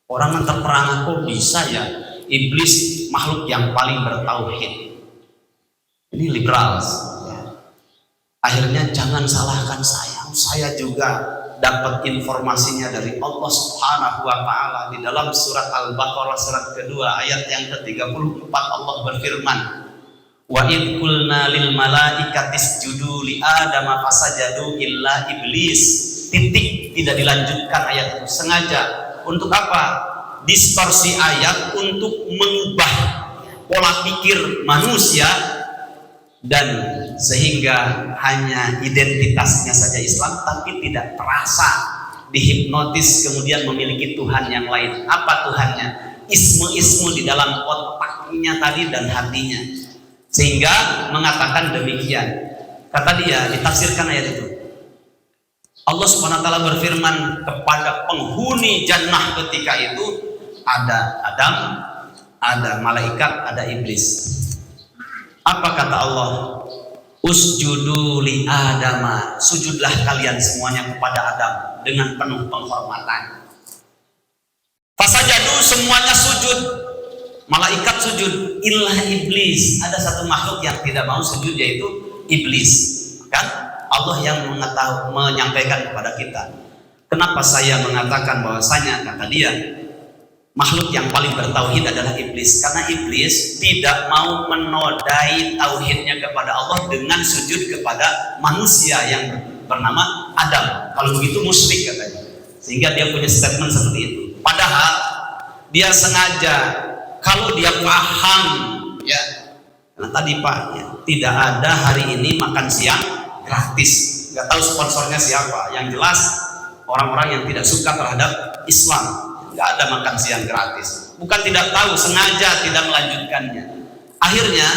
Orang terperangah, kok bisa ya iblis makhluk yang paling bertauhid? Ini liberal ya. Akhirnya jangan salahkan saya juga dapat informasinya dari Allah Subhanahu wa Ta'ala. Di dalam surat Al-Baqarah surat kedua ayat yang ke-34 Allah berfirman, wa idh qulna lil malaikati isjudu li adama fasajadu illa iblis. Titik, tidak dilanjutkan ayat itu sengaja. Untuk apa? Distorsi ayat untuk mengubah pola pikir manusia, dan sehingga hanya identitasnya saja Islam tapi tidak terasa, dihipnotis, kemudian memiliki Tuhan yang lain. Apa Tuhannya? Isme-isme di dalam otaknya tadi dan hatinya, sehingga mengatakan demikian. Kata dia, ditafsirkan ayat itu, Allah Subhanahu wa Ta'ala berfirman kepada penghuni jannah ketika itu, ada Adam, ada malaikat, ada iblis. Apa kata Allah? Usjudu li Adama, sujudlah kalian semuanya kepada Adam dengan penuh penghormatan. Fasajadu, semuanya sujud, malaikat sujud, illa iblis. Ada satu makhluk yang tidak mau sujud, yaitu iblis. Kan Allah yang menyampaikan kepada kita. Kenapa saya mengatakan bahwasanya, kata dia, makhluk yang paling bertauhid adalah iblis? Karena iblis tidak mau menodai tauhidnya kepada Allah dengan sujud kepada manusia yang bernama Adam. Kalau begitu musyrik, katanya. Sehingga dia punya statement seperti itu. Padahal dia sengaja, kalau dia paham ya, karena tadi Pak ya, tidak ada hari ini makan siang gratis. Nggak tahu sponsornya siapa. Yang jelas orang-orang yang tidak suka terhadap Islam. Nggak ada makan siang gratis. Bukan tidak tahu, sengaja tidak melanjutkannya. Akhirnya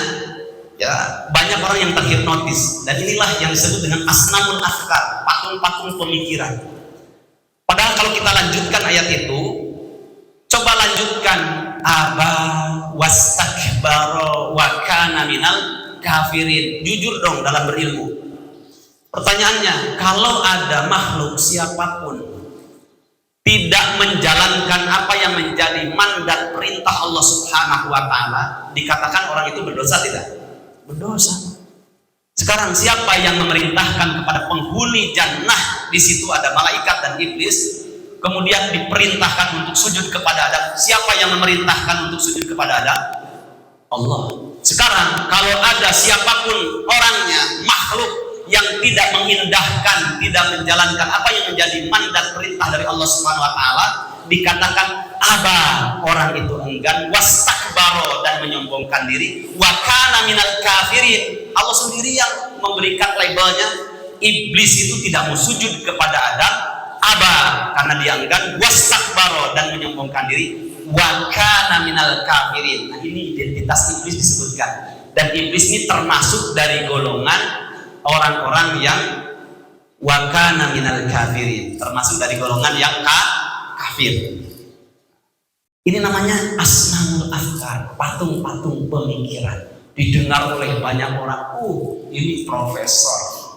ya banyak orang yang terhipnotis, dan inilah yang disebut dengan asnamul afkar, patung-patung pemikiran. Padahal kalau kita lanjutkan ayat itu, coba lanjutkan, aba wastakbara wa kana minal kafirin. Jujur dong dalam berilmu. Pertanyaannya, kalau ada makhluk siapapun tidak menjalankan apa yang menjadi mandat perintah Allah Subhanahu wa Ta'ala, dikatakan orang itu berdosa tidak? Berdosa. Sekarang siapa yang memerintahkan kepada penghuni jannah? Di situ ada malaikat dan iblis, kemudian diperintahkan untuk sujud kepada Adam. Siapa yang memerintahkan untuk sujud kepada Adam? Allah. Sekarang kalau ada siapapun orangnya, makhluk yang tidak mengindahkan, tidak menjalankan apa yang menjadi mandat perintah dari Allah Subhanahu wa Ta'ala, dikatakan aba, orang itu enggan, wastakbaro, dan menyombongkan diri, wa kana minal kafirin. Allah sendiri yang memberikan labelnya. Iblis itu tidak mau sujud kepada Adam, aba, karena dia enggan, wastakbaro, dan menyombongkan diri, wa kana minal kafirin. Nah, ini identitas iblis disebutkan, dan iblis ini termasuk dari golongan orang-orang yang wakana minal kafirin, termasuk dari golongan yang kafir. Ini namanya asnamul afkar, patung-patung pemikiran. Didengar oleh banyak orang, ini profesor,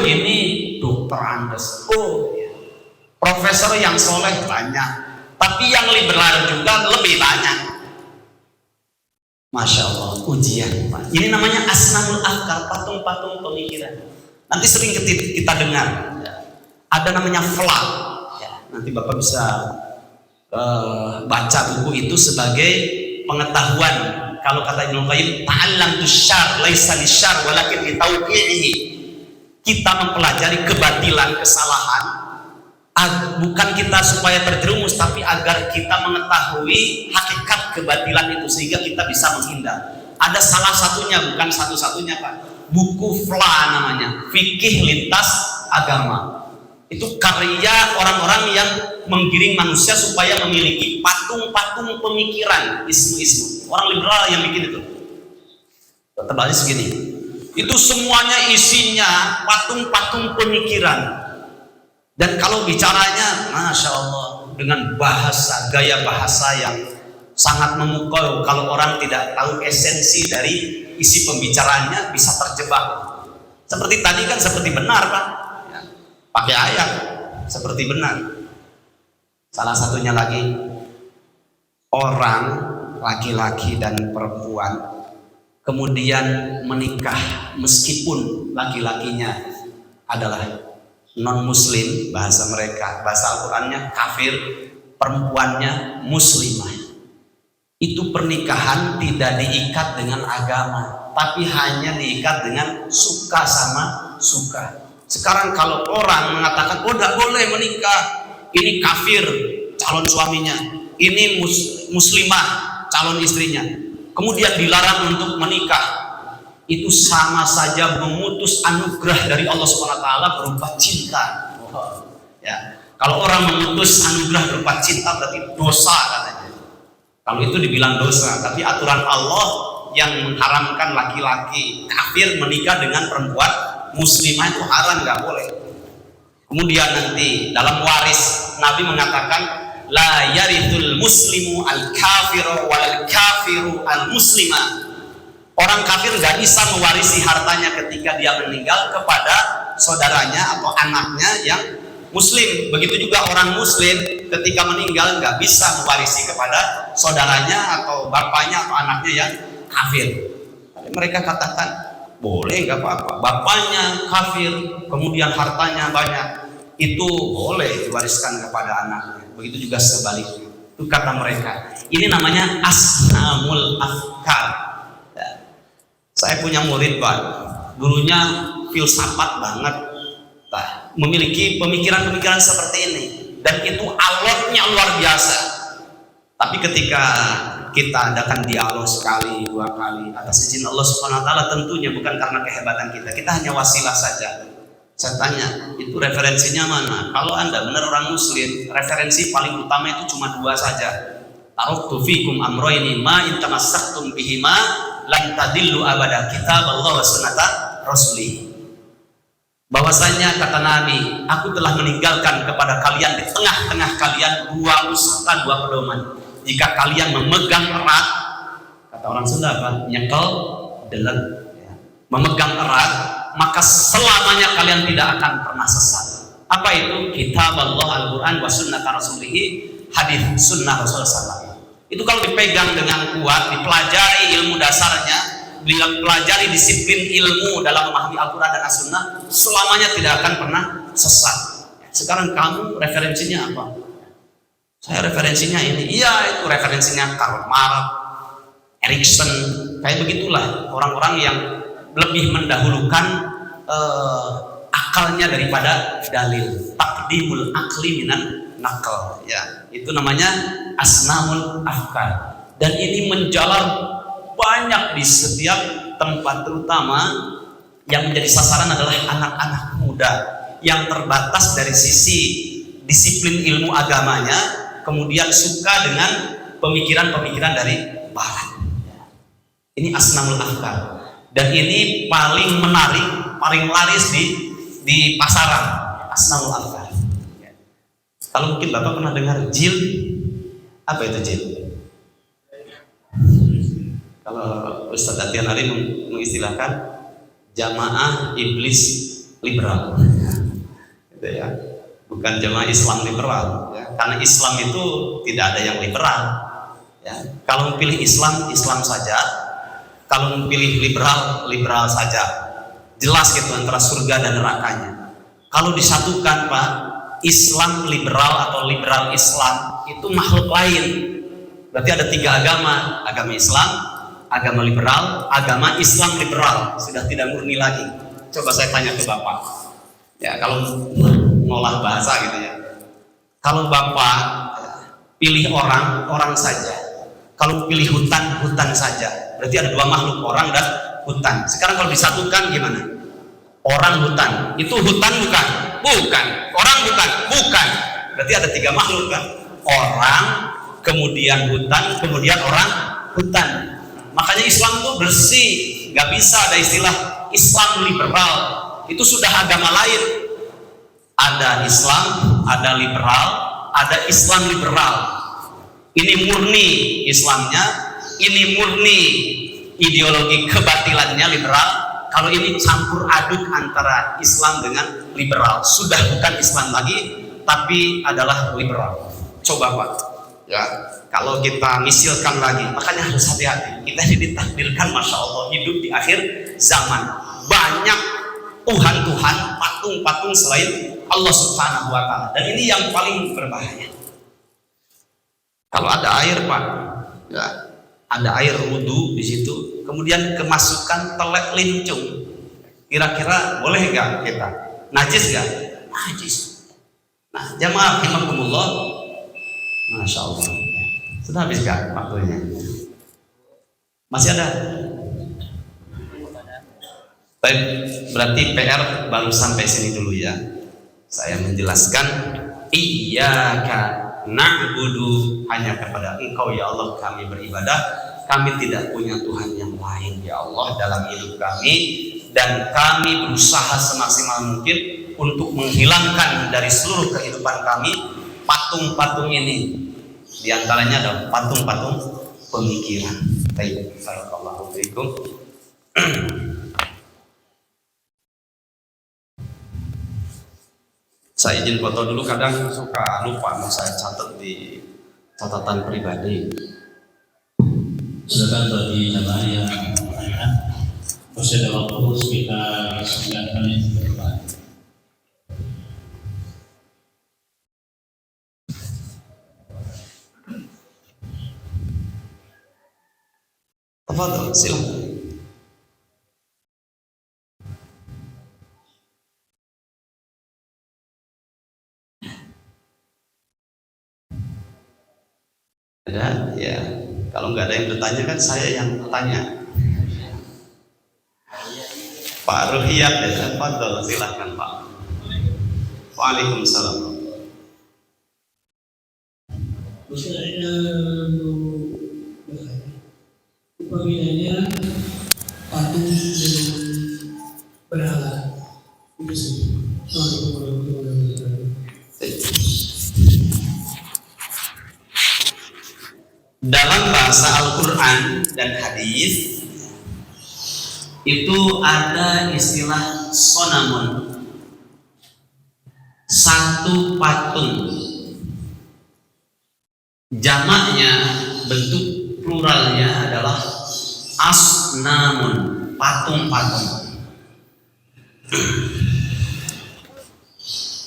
ini dokter Andes, profesor yang soleh banyak, tapi yang liberal juga lebih banyak. Masya Allah, ujian Pak. Ini namanya asnamul afkar, patung-patung pemikiran. Nanti sering kita dengar ada namanya flak ya, nanti Bapak bisa baca buku itu sebagai pengetahuan. Kalau kata Ibnu Qayyim, ta'allam tusyar laisa lisyar walakin litauqi'ihi. Kita mempelajari kebatilan, kesalahan, bukan kita supaya terjerumus, tapi agar kita mengetahui hakikat kebatilan itu, sehingga kita bisa menghindar. Ada salah satunya, bukan satu-satunya Pak. Buku FLA namanya, Fikih Lintas Agama. Itu karya orang-orang yang menggiring manusia supaya memiliki patung-patung pemikiran, ismu-ismu. Orang liberal yang bikin itu. Tebalnya segini. Itu semuanya isinya patung-patung pemikiran. Dan kalau bicaranya, Masya Allah, dengan bahasa, gaya bahasa yang sangat memukau. Kalau orang tidak tahu esensi dari isi pembicaraannya, bisa terjebak. Seperti tadi kan seperti benar Pak. Pakai ayat seperti benar. Salah satunya lagi, orang laki-laki dan perempuan kemudian menikah meskipun laki-lakinya adalah non-muslim, bahasa mereka, bahasa Al-Qur'annya kafir, perempuannya muslimah. Itu pernikahan tidak diikat dengan agama, tapi hanya diikat dengan suka sama suka. Sekarang kalau orang mengatakan, oh tidak boleh menikah, ini kafir calon suaminya, ini muslimah calon istrinya, kemudian dilarang untuk menikah, itu sama saja memutus anugerah dari Allah SWT berupa cinta. Ya. Kalau orang memutus anugerah berupa cinta berarti dosa katanya. Kalau itu dibilang dosa, tapi aturan Allah yang mengharamkan laki-laki kafir menikah dengan perempuan muslimah itu haram, nggak boleh. Kemudian nanti dalam waris Nabi mengatakan la yarithul muslimu al kafiru wal kafiru al muslimah. Orang kafir nggak bisa mewarisi hartanya ketika dia meninggal kepada saudaranya atau anaknya yang muslim. Begitu juga orang muslim ketika meninggal nggak bisa mewarisi kepada saudaranya atau bapaknya atau anaknya yang kafir. Tapi mereka katakan boleh, nggak apa-apa. Bapaknya kafir, kemudian hartanya banyak, itu boleh diwariskan kepada anaknya. Begitu juga sebaliknya. Itu kata mereka. Ini namanya asnamul afkar. Ya. Saya punya murid Pak, gurunya filsafat banget, nah, memiliki pemikiran-pemikiran seperti ini, dan itu alotnya luar biasa. Tapi ketika kita adakan dialog sekali, dua kali atas izin Allah Subhanahu wa taala, tentunya bukan karena kehebatan kita hanya wasilah saja. Saya tanya, itu referensinya mana? Kalau Anda benar orang muslim, referensi paling utama itu cuma dua saja. Taraktu fikum amroini ma in tamassaktum bihima lan tadillu abada, kitab Allah wa sunnata rasulih. Bahwasanya kata Nabi, aku telah meninggalkan kepada kalian di tengah-tengah kalian dua pusaka, dua pedoman. Jika kalian memegang erat, kata orang Sunda apa? Nyekel delet, ya. Memegang erat, maka selamanya kalian tidak akan pernah sesat. Apa itu? Kitab Allah, Al-Quran, wa sunnata rasulihi, hadis sunnah Rasulullah SAW. Itu kalau dipegang dengan kuat, dipelajari ilmu dasarnya, dipelajari disiplin ilmu dalam memahami Al-Quran dan As-Sunnah, selamanya tidak akan pernah sesat. Sekarang kamu referensinya apa? Saya referensinya ini. Iya, itu referensinya Karl Marx, Erikson. Kayak begitulah orang-orang yang lebih mendahulukan akalnya daripada dalil. Taqdimul akli minan naql. Ya, itu namanya asnamul afkar. Dan ini menjalar banyak di setiap tempat, terutama yang menjadi sasaran adalah anak-anak muda yang terbatas dari sisi disiplin ilmu agamanya, kemudian suka dengan pemikiran-pemikiran dari barat. Ini asnamul afkar, dan ini paling menarik, paling laris di pasaran, asnamul afkar. Kalau mungkin Bapak pernah dengar jil, apa itu jil? Kalau Ustadz Atian Ali mengistilahkan jamaah iblis liberal, gitu ya. Bukan jamaah Islam liberal, ya. Karena Islam itu tidak ada yang liberal, ya. Kalau pilih Islam, Islam saja. Kalau pilih liberal, liberal saja. Jelas gitu antara surga dan nerakanya. Kalau disatukan Pak, Islam liberal atau liberal Islam itu makhluk lain. Berarti ada tiga agama: agama Islam, agama liberal, agama Islam liberal. Sudah tidak murni lagi. Coba saya tanya ke Bapak, ya, kalau ngolah bahasa gitu ya, kalau Bapak pilih orang, orang saja. Kalau pilih hutan, hutan saja. Berarti ada dua makhluk, orang dan hutan. Sekarang kalau disatukan gimana? Orang hutan, itu hutan bukan? Bukan. Orang bukan? Bukan. Berarti ada tiga makhluk kan? Orang, kemudian hutan, kemudian orang hutan. Makanya Islam itu bersih, nggak bisa ada istilah Islam liberal. Itu sudah agama lain. Ada Islam, ada liberal, ada Islam liberal. Ini murni Islamnya, ini murni ideologi kebatilannya liberal. Kalau ini campur aduk antara Islam dengan liberal, sudah bukan Islam lagi, tapi adalah liberal. Coba Pak, ya kalau kita misilkan lagi, makanya harus hati-hati. Kita ditakdirkan, masya Allah, hidup di akhir zaman. Banyak Tuhan-Tuhan, patung-patung selain Allah Subhanahu Wa Taala. Dan ini yang paling berbahaya. Kalau ada air Pak, ya, ada air wudhu di situ, kemudian kemasukan telek lincung, kira-kira boleh nggak kita? Najis nggak? Najis. Nah, jamaah rahimakumullah, masya Allah. Sudah habis nggak waktunya? Masih ada? Baik, berarti PR baru sampai sini dulu ya. Saya menjelaskan, iyyaka na'budu, hanya kepada Engkau ya Allah kami beribadah. Kami tidak punya Tuhan yang lain ya Allah dalam hidup kami, dan kami berusaha semaksimal mungkin untuk menghilangkan dari seluruh kehidupan kami patung-patung ini. Di antaranya ada patung-patung pemikiran. Baik, barakallahu fiikum. Saya izin foto dulu, kadang suka lupa, mau saya catat di catatan pribadi. Silakan bagi jamaah yang bertanya. Masih ada waktu sekitar 9 menit ke depan. Tafadhol, silakan. Ada ya, kalau nggak ada yang bertanya kan saya yang bertanya. Pak Ruhiyat ya, Fadol, silahkan Pak. Waalaikumsalam. Umpamanya patung dengan berhala itu saja. Assalamualaikum warahmatullahi wabarakatuh. Dalam bahasa Al-Quran dan hadis itu ada istilah sonamun, satu patung. Jamaknya, bentuk pluralnya adalah asnamun, patung-patung.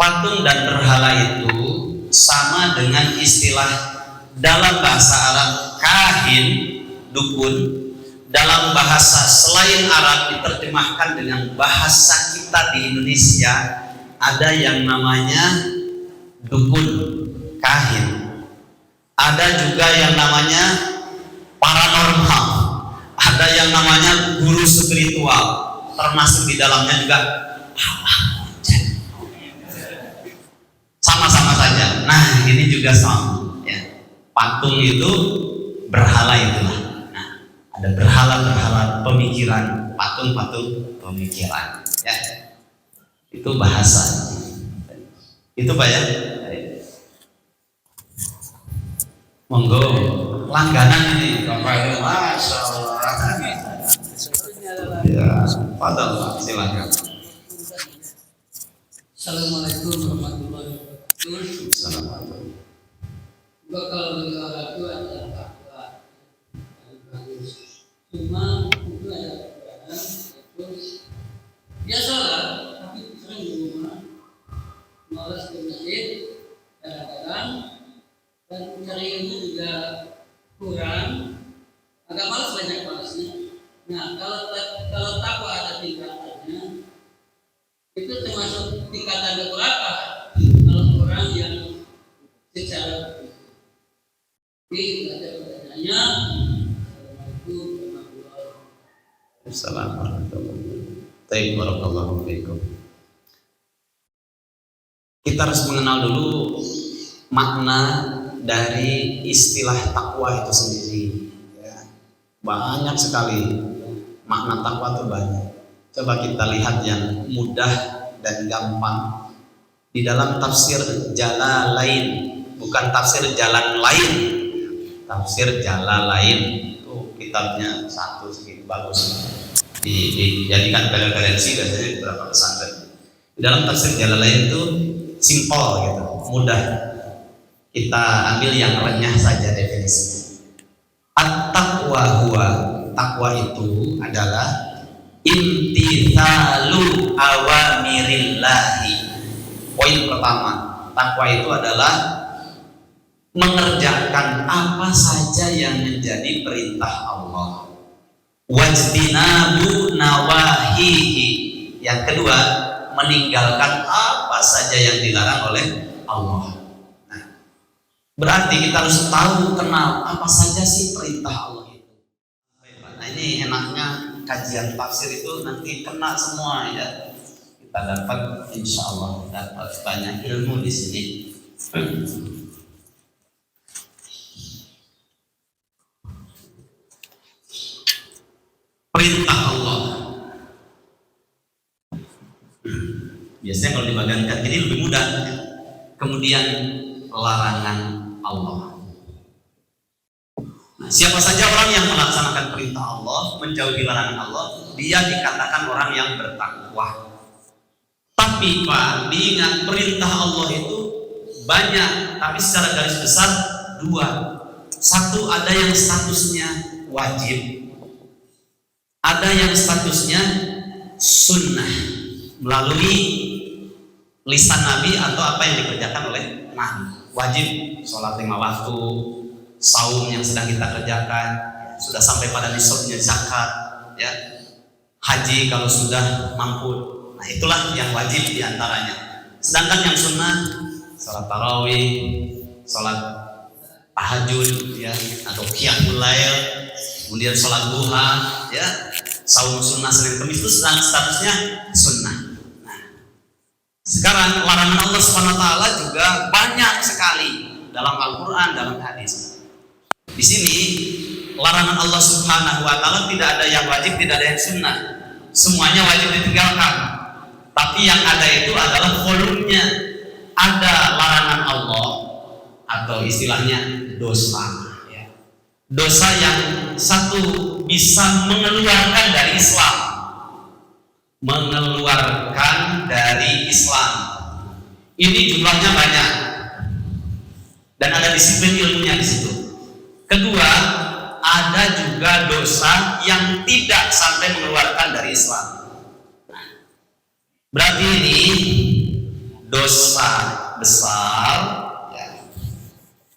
Patung dan berhala itu sama dengan istilah dalam bahasa Arab kahin, dukun. Dalam bahasa selain Arab diterjemahkan dengan bahasa kita di Indonesia, ada yang namanya dukun, kahin. Ada juga yang namanya paranormal, ada yang namanya guru spiritual, termasuk di dalamnya juga sama-sama saja. Nah, ini juga sama ya. Patung itu berhala itulah. Nah, ada berhala-berhala pemikiran, patung-patung pemikiran ya. Itu bahasa. Itu Pak ya. Monggo, langganan ini Bapak. Masya Allah. Ya, Fadal Pak, silakan. Assalamualaikum warahmatullahi wabarakatuh. Assalamualaikum. Bakal negara itu adalah takwa yang bagus. Cuma itu ada perbedaan, yaitu dia sholat tapi sering di rumah, malas ke masjid kadang-kadang, dan cari ilmu juga kurang, agak malas, banyak malasnya. Nah, kalau takwa ada tingkatannya, itu termasuk tingkatan keberapa? Kalau orang yang secara ini ada pertanyaannya. Assalamualaikum warahmatullahi Assalamualaikum. Kita harus mengenal dulu makna dari istilah takwa itu sendiri. Ya. Banyak sekali makna takwa itu banyak. Coba kita lihat yang mudah dan gampang di dalam tafsir Jalalain, bukan tafsir jalan lain, tafsir Jalalain itu kitabnya satu segitu bagus, dijadikan referensi biasanya di beberapa pesantren. Di dalam tafsir Jalalain itu simpel gitu, mudah. Kita ambil yang renyah saja definisinya. At-taqwa huwa, takwa itu adalah imtithalu awamirillahi. Poin pertama, takwa itu adalah mengerjakan apa saja yang menjadi perintah Allah. Wajtinabu nawahihi. Yang kedua, meninggalkan apa saja yang dilarang oleh Allah. Nah, berarti kita harus tahu, kenal apa saja sih perintah Allah itu. Nah, ini enaknya kajian tafsir itu nanti kena semua ya. Kita dapat, insya Allah dapat banyak ilmu di sini. Perintah Allah. Biasanya kalau dibagikan jadi lebih mudah. Kemudian larangan Allah. Nah, siapa saja orang yang melaksanakan perintah Allah, menjauhi larangan Allah, dia dikatakan orang yang bertakwa. Tapi Pak, diingat perintah Allah itu banyak, tapi secara garis besar dua. Satu, ada yang statusnya wajib, ada yang statusnya sunnah melalui lisan Nabi atau apa yang dikerjakan oleh Nabi. Wajib sholat 5 waktu, saum yang sedang kita kerjakan, sudah sampai pada nisabnya zakat, ya, haji kalau sudah mampu. Nah, itulah yang wajib diantaranya. Sedangkan yang sunnah, sholat tarawih, sholat tahajud, ya, atau qiyamul lail, kemudian sholat duha, ya, saum sunnah Senin Kamis itu sedang statusnya sunnah. Nah, sekarang larangan Allah SWT juga banyak sekali dalam Al-Quran, dalam hadis. Di sini larangan Allah Subhanahu Wa Taala tidak ada yang wajib, tidak ada yang sunnah. Semuanya wajib ditinggalkan. Tapi yang ada itu adalah volumenya. Ada larangan Allah atau istilahnya dosa, ya. Dosa yang satu bisa mengeluarkan dari Islam, mengeluarkan dari Islam. Ini jumlahnya banyak dan ada disiplin ilmunya di situ. Kedua, ada juga dosa yang tidak sampai mengeluarkan dari Islam. Berarti ini dosa besar, ya.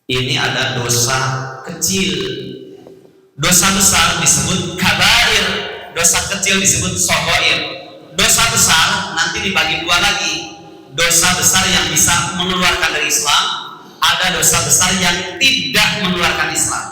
Ini ada dosa kecil. Dosa besar disebut kabair, dosa kecil disebut shaghair. Dosa besar nanti dibagi dua lagi. Dosa besar yang bisa mengeluarkan dari Islam, ada dosa besar yang tidak mengeluarkan Islam.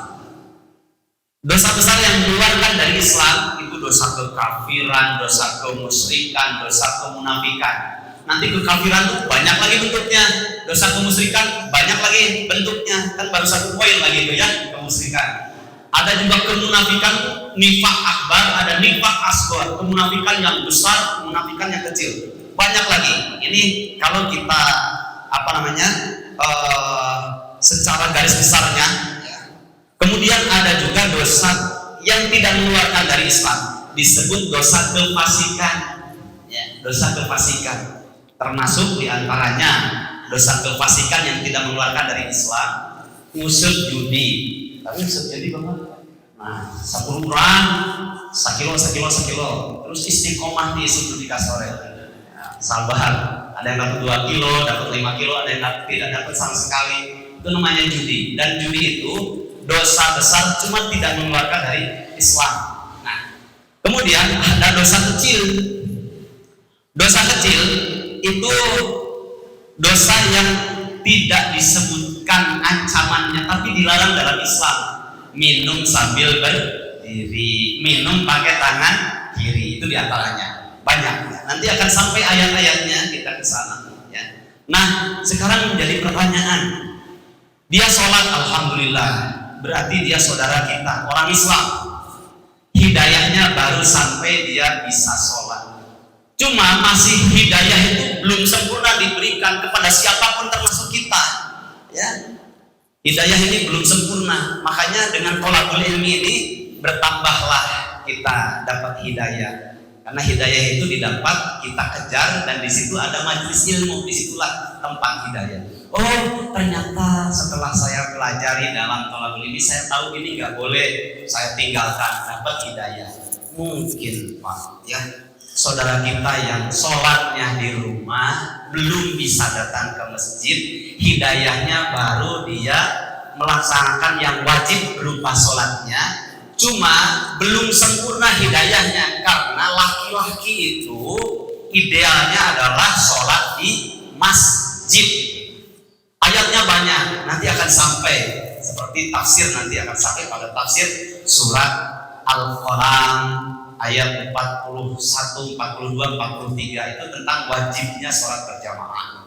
Dosa besar yang mengeluarkan dari Islam itu dosa kekafiran, dosa kemusyrikan, dosa kemunafikan. Nanti kekafiran itu banyak lagi bentuknya, dosa kemusyrikan banyak lagi bentuknya. Kan baru satu poin lagi itu ya, kemusyrikan. Ada juga kemunafikan, nifaq akbar, ada nifaq asghar, kemunafikan yang besar, kemunafikan yang kecil. Banyak lagi. Ini kalau kita secara garis besarnya. Kemudian ada juga dosa yang tidak mengeluarkan dari Islam, disebut dosa kefasikan, ya, dosa kefasikan. Termasuk diantaranya dosa kefasikan yang tidak mengeluarkan dari Islam, ngusut judi. Tapi ngusut judi banget. Nah, 10 orang, sekilo, terus istiqomah di situ di kasore. Ya, sabar. Ada yang dapat 2 kilo, dapat 5 kilo, ada yang tidak dapat sama sekali. Itu namanya judi. Dan judi itu dosa besar cuma tidak mengeluarkan dari Islam. Nah, kemudian ada dosa kecil. Dosa kecil itu dosa yang tidak disebutkan ancamannya tapi dilarang dalam Islam. Minum sambil berdiri, minum pakai tangan kiri. Itu diantaranya banyak. Nanti akan sampai ayat-ayatnya kita ke sana. Ya. Nah, sekarang menjadi pertanyaan. Dia sholat, alhamdulillah. Berarti dia saudara kita, orang Islam. Hidayahnya baru sampai dia bisa sholat. Cuma masih hidayah itu belum sempurna diberikan kepada siapapun termasuk kita. Ya. Hidayah ini belum sempurna. Makanya dengan thalabul ilmi ini bertambahlah kita dapat hidayah. Karena hidayah itu didapat kita kejar, dan di situ ada majelis ilmu, disitulah tempat hidayah. Oh, ternyata setelah saya pelajari dalam thalabul ilmi, saya tahu ini nggak boleh, saya tinggalkan, dapat hidayah. Mungkin Pak, ya, saudara kita yang sholatnya di rumah belum bisa datang ke masjid, hidayahnya baru dia melaksanakan yang wajib berupa sholatnya. Cuma belum sempurna hidayahnya, karena laki-laki itu idealnya adalah sholat di masjid. Ayatnya banyak, nanti akan sampai seperti tafsir, nanti akan sampai pada tafsir surat Al-Qalam ayat 41, 42, 43 itu tentang wajibnya sholat berjamaah.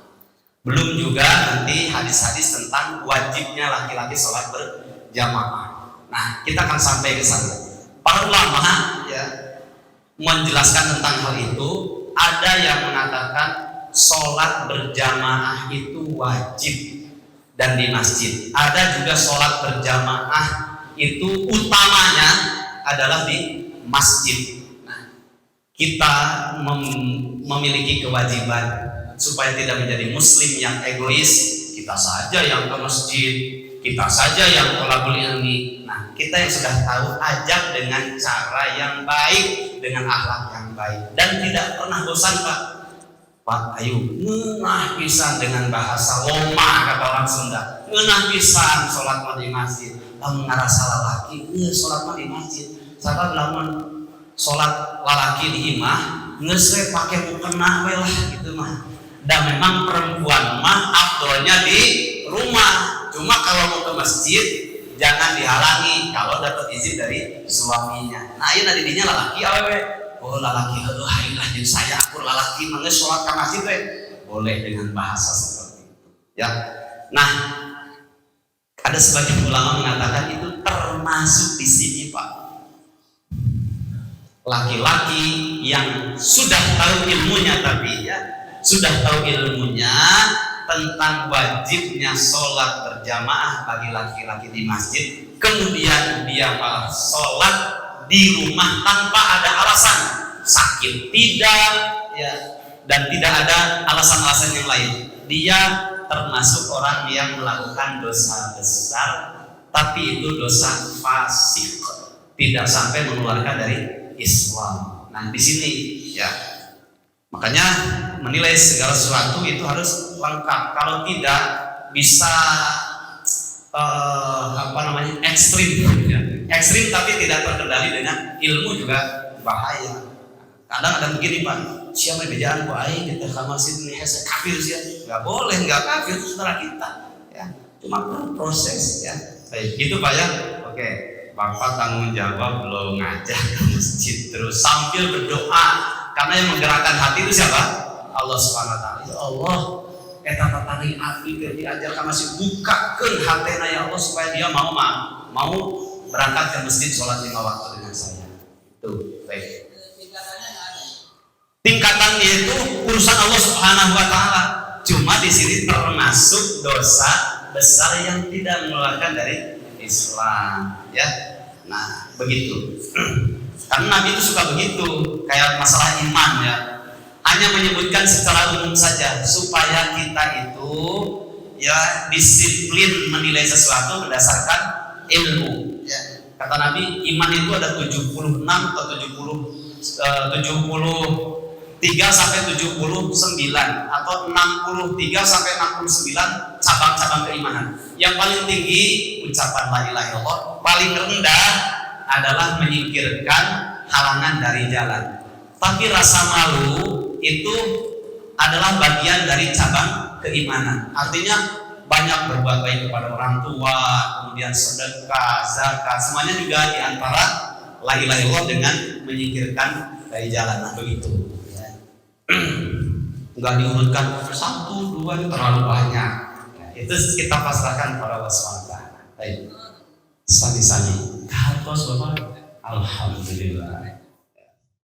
Belum juga nanti hadis-hadis tentang wajibnya laki-laki sholat berjamaah. Nah, kita akan sampai ke sana. Para ulama ya menjelaskan tentang hal itu. Ada yang mengatakan sholat berjamaah itu wajib dan di masjid. Ada juga sholat berjamaah itu utamanya adalah di masjid. Nah, kita memiliki kewajiban supaya tidak menjadi muslim yang egois. Kita saja yang ke masjid, kita saja yang thalabul ilmi. Nah, kita yang sudah tahu, ajak dengan cara yang baik, dengan akhlak yang baik, dan tidak pernah bosan Pak. Pak, ayo ngeunah pisan dengan bahasa loma kata orang Sunda. Ngeunah pisan sholat di masjid. Lamun ngarasa lalaki, sholat di masjid. Sahabat lamun sholat lalaki di imah, geus we pake mukena we lah gitu mah. Dan memang perempuan mah afdolnya di rumah. Cuma kalau mau ke masjid jangan dihalangi kalau dapat izin dari suaminya. Nah, ini didinya lalaki awewe. Oh, lalaki aduh hailah jeung saya akur lalaki mah geus salat ka masjid we. Boleh dengan bahasa seperti itu. Ya. Nah, ada sebagian ulama mengatakan itu termasuk di sini, Pak. Laki-laki yang sudah tahu ilmunya, tapi ya sudah tahu ilmunya tentang wajibnya sholat berjamaah bagi laki-laki di masjid, kemudian dia malah sholat di rumah tanpa ada alasan sakit, tidak ya, dan tidak ada alasan-alasan yang lain. Dia termasuk orang yang melakukan dosa besar, tapi itu dosa fasik, tidak sampai mengeluarkan dari Islam. Nah, di sini ya, makanya menilai segala sesuatu itu harus lengkap. Kalau tidak bisa ekstrim, ya. Ekstrim tapi tidak terkendali dengan ilmu juga bahaya. Kadang ada begini Pak, siapa bejaan ku aing kita ka masjid ini hese kafir sih. Enggak boleh, enggak kafir, itu saudara kita. Ya, cuma proses ya. Baik, gitu Pak ya. Oke. Bapak tanggung jawab lo ngajak ke masjid terus sambil berdoa, karena yang menggerakkan hati itu siapa? Allah Subhanahu wa taala. Ya Allah, eta tatari api keur diajarkan masjid, bukakeun hatena ya Allah supaya dia mau berangkat ke masjid sholat 5 waktu dengan saya. Itu baik. Tingkatannya itu urusan Allah Subhanahu wa taala. Cuma di sini termasuk dosa besar yang tidak mengeluarkan dari Islam, ya. Nah, begitu. Karena Nabi itu suka begitu, kayak masalah iman ya. Hanya menyebutkan secara umum saja supaya kita itu ya disiplin menilai sesuatu berdasarkan ilmu. Ya. Kata Nabi, iman itu ada 76 atau 73 sampai 79 atau 63 sampai 69 cabang-cabang keimanan. Yang paling tinggi ucapan la ilaha illallah, paling rendah adalah menyingkirkan halangan dari jalan. Tapi rasa malu itu adalah bagian dari cabang keimanan. Artinya banyak berbuat baik kepada orang tua, kemudian sedekah, zakat, semuanya juga diantara la ilaha illallah dengan menyingkirkan dari jalan, nah begitu ya. Nggak diurutkan 1, 2 itu terlalu banyak ya, itu kita pasrahkan pada Allah SWT. Baik, sami-sami. Bapak, alhamdulillah.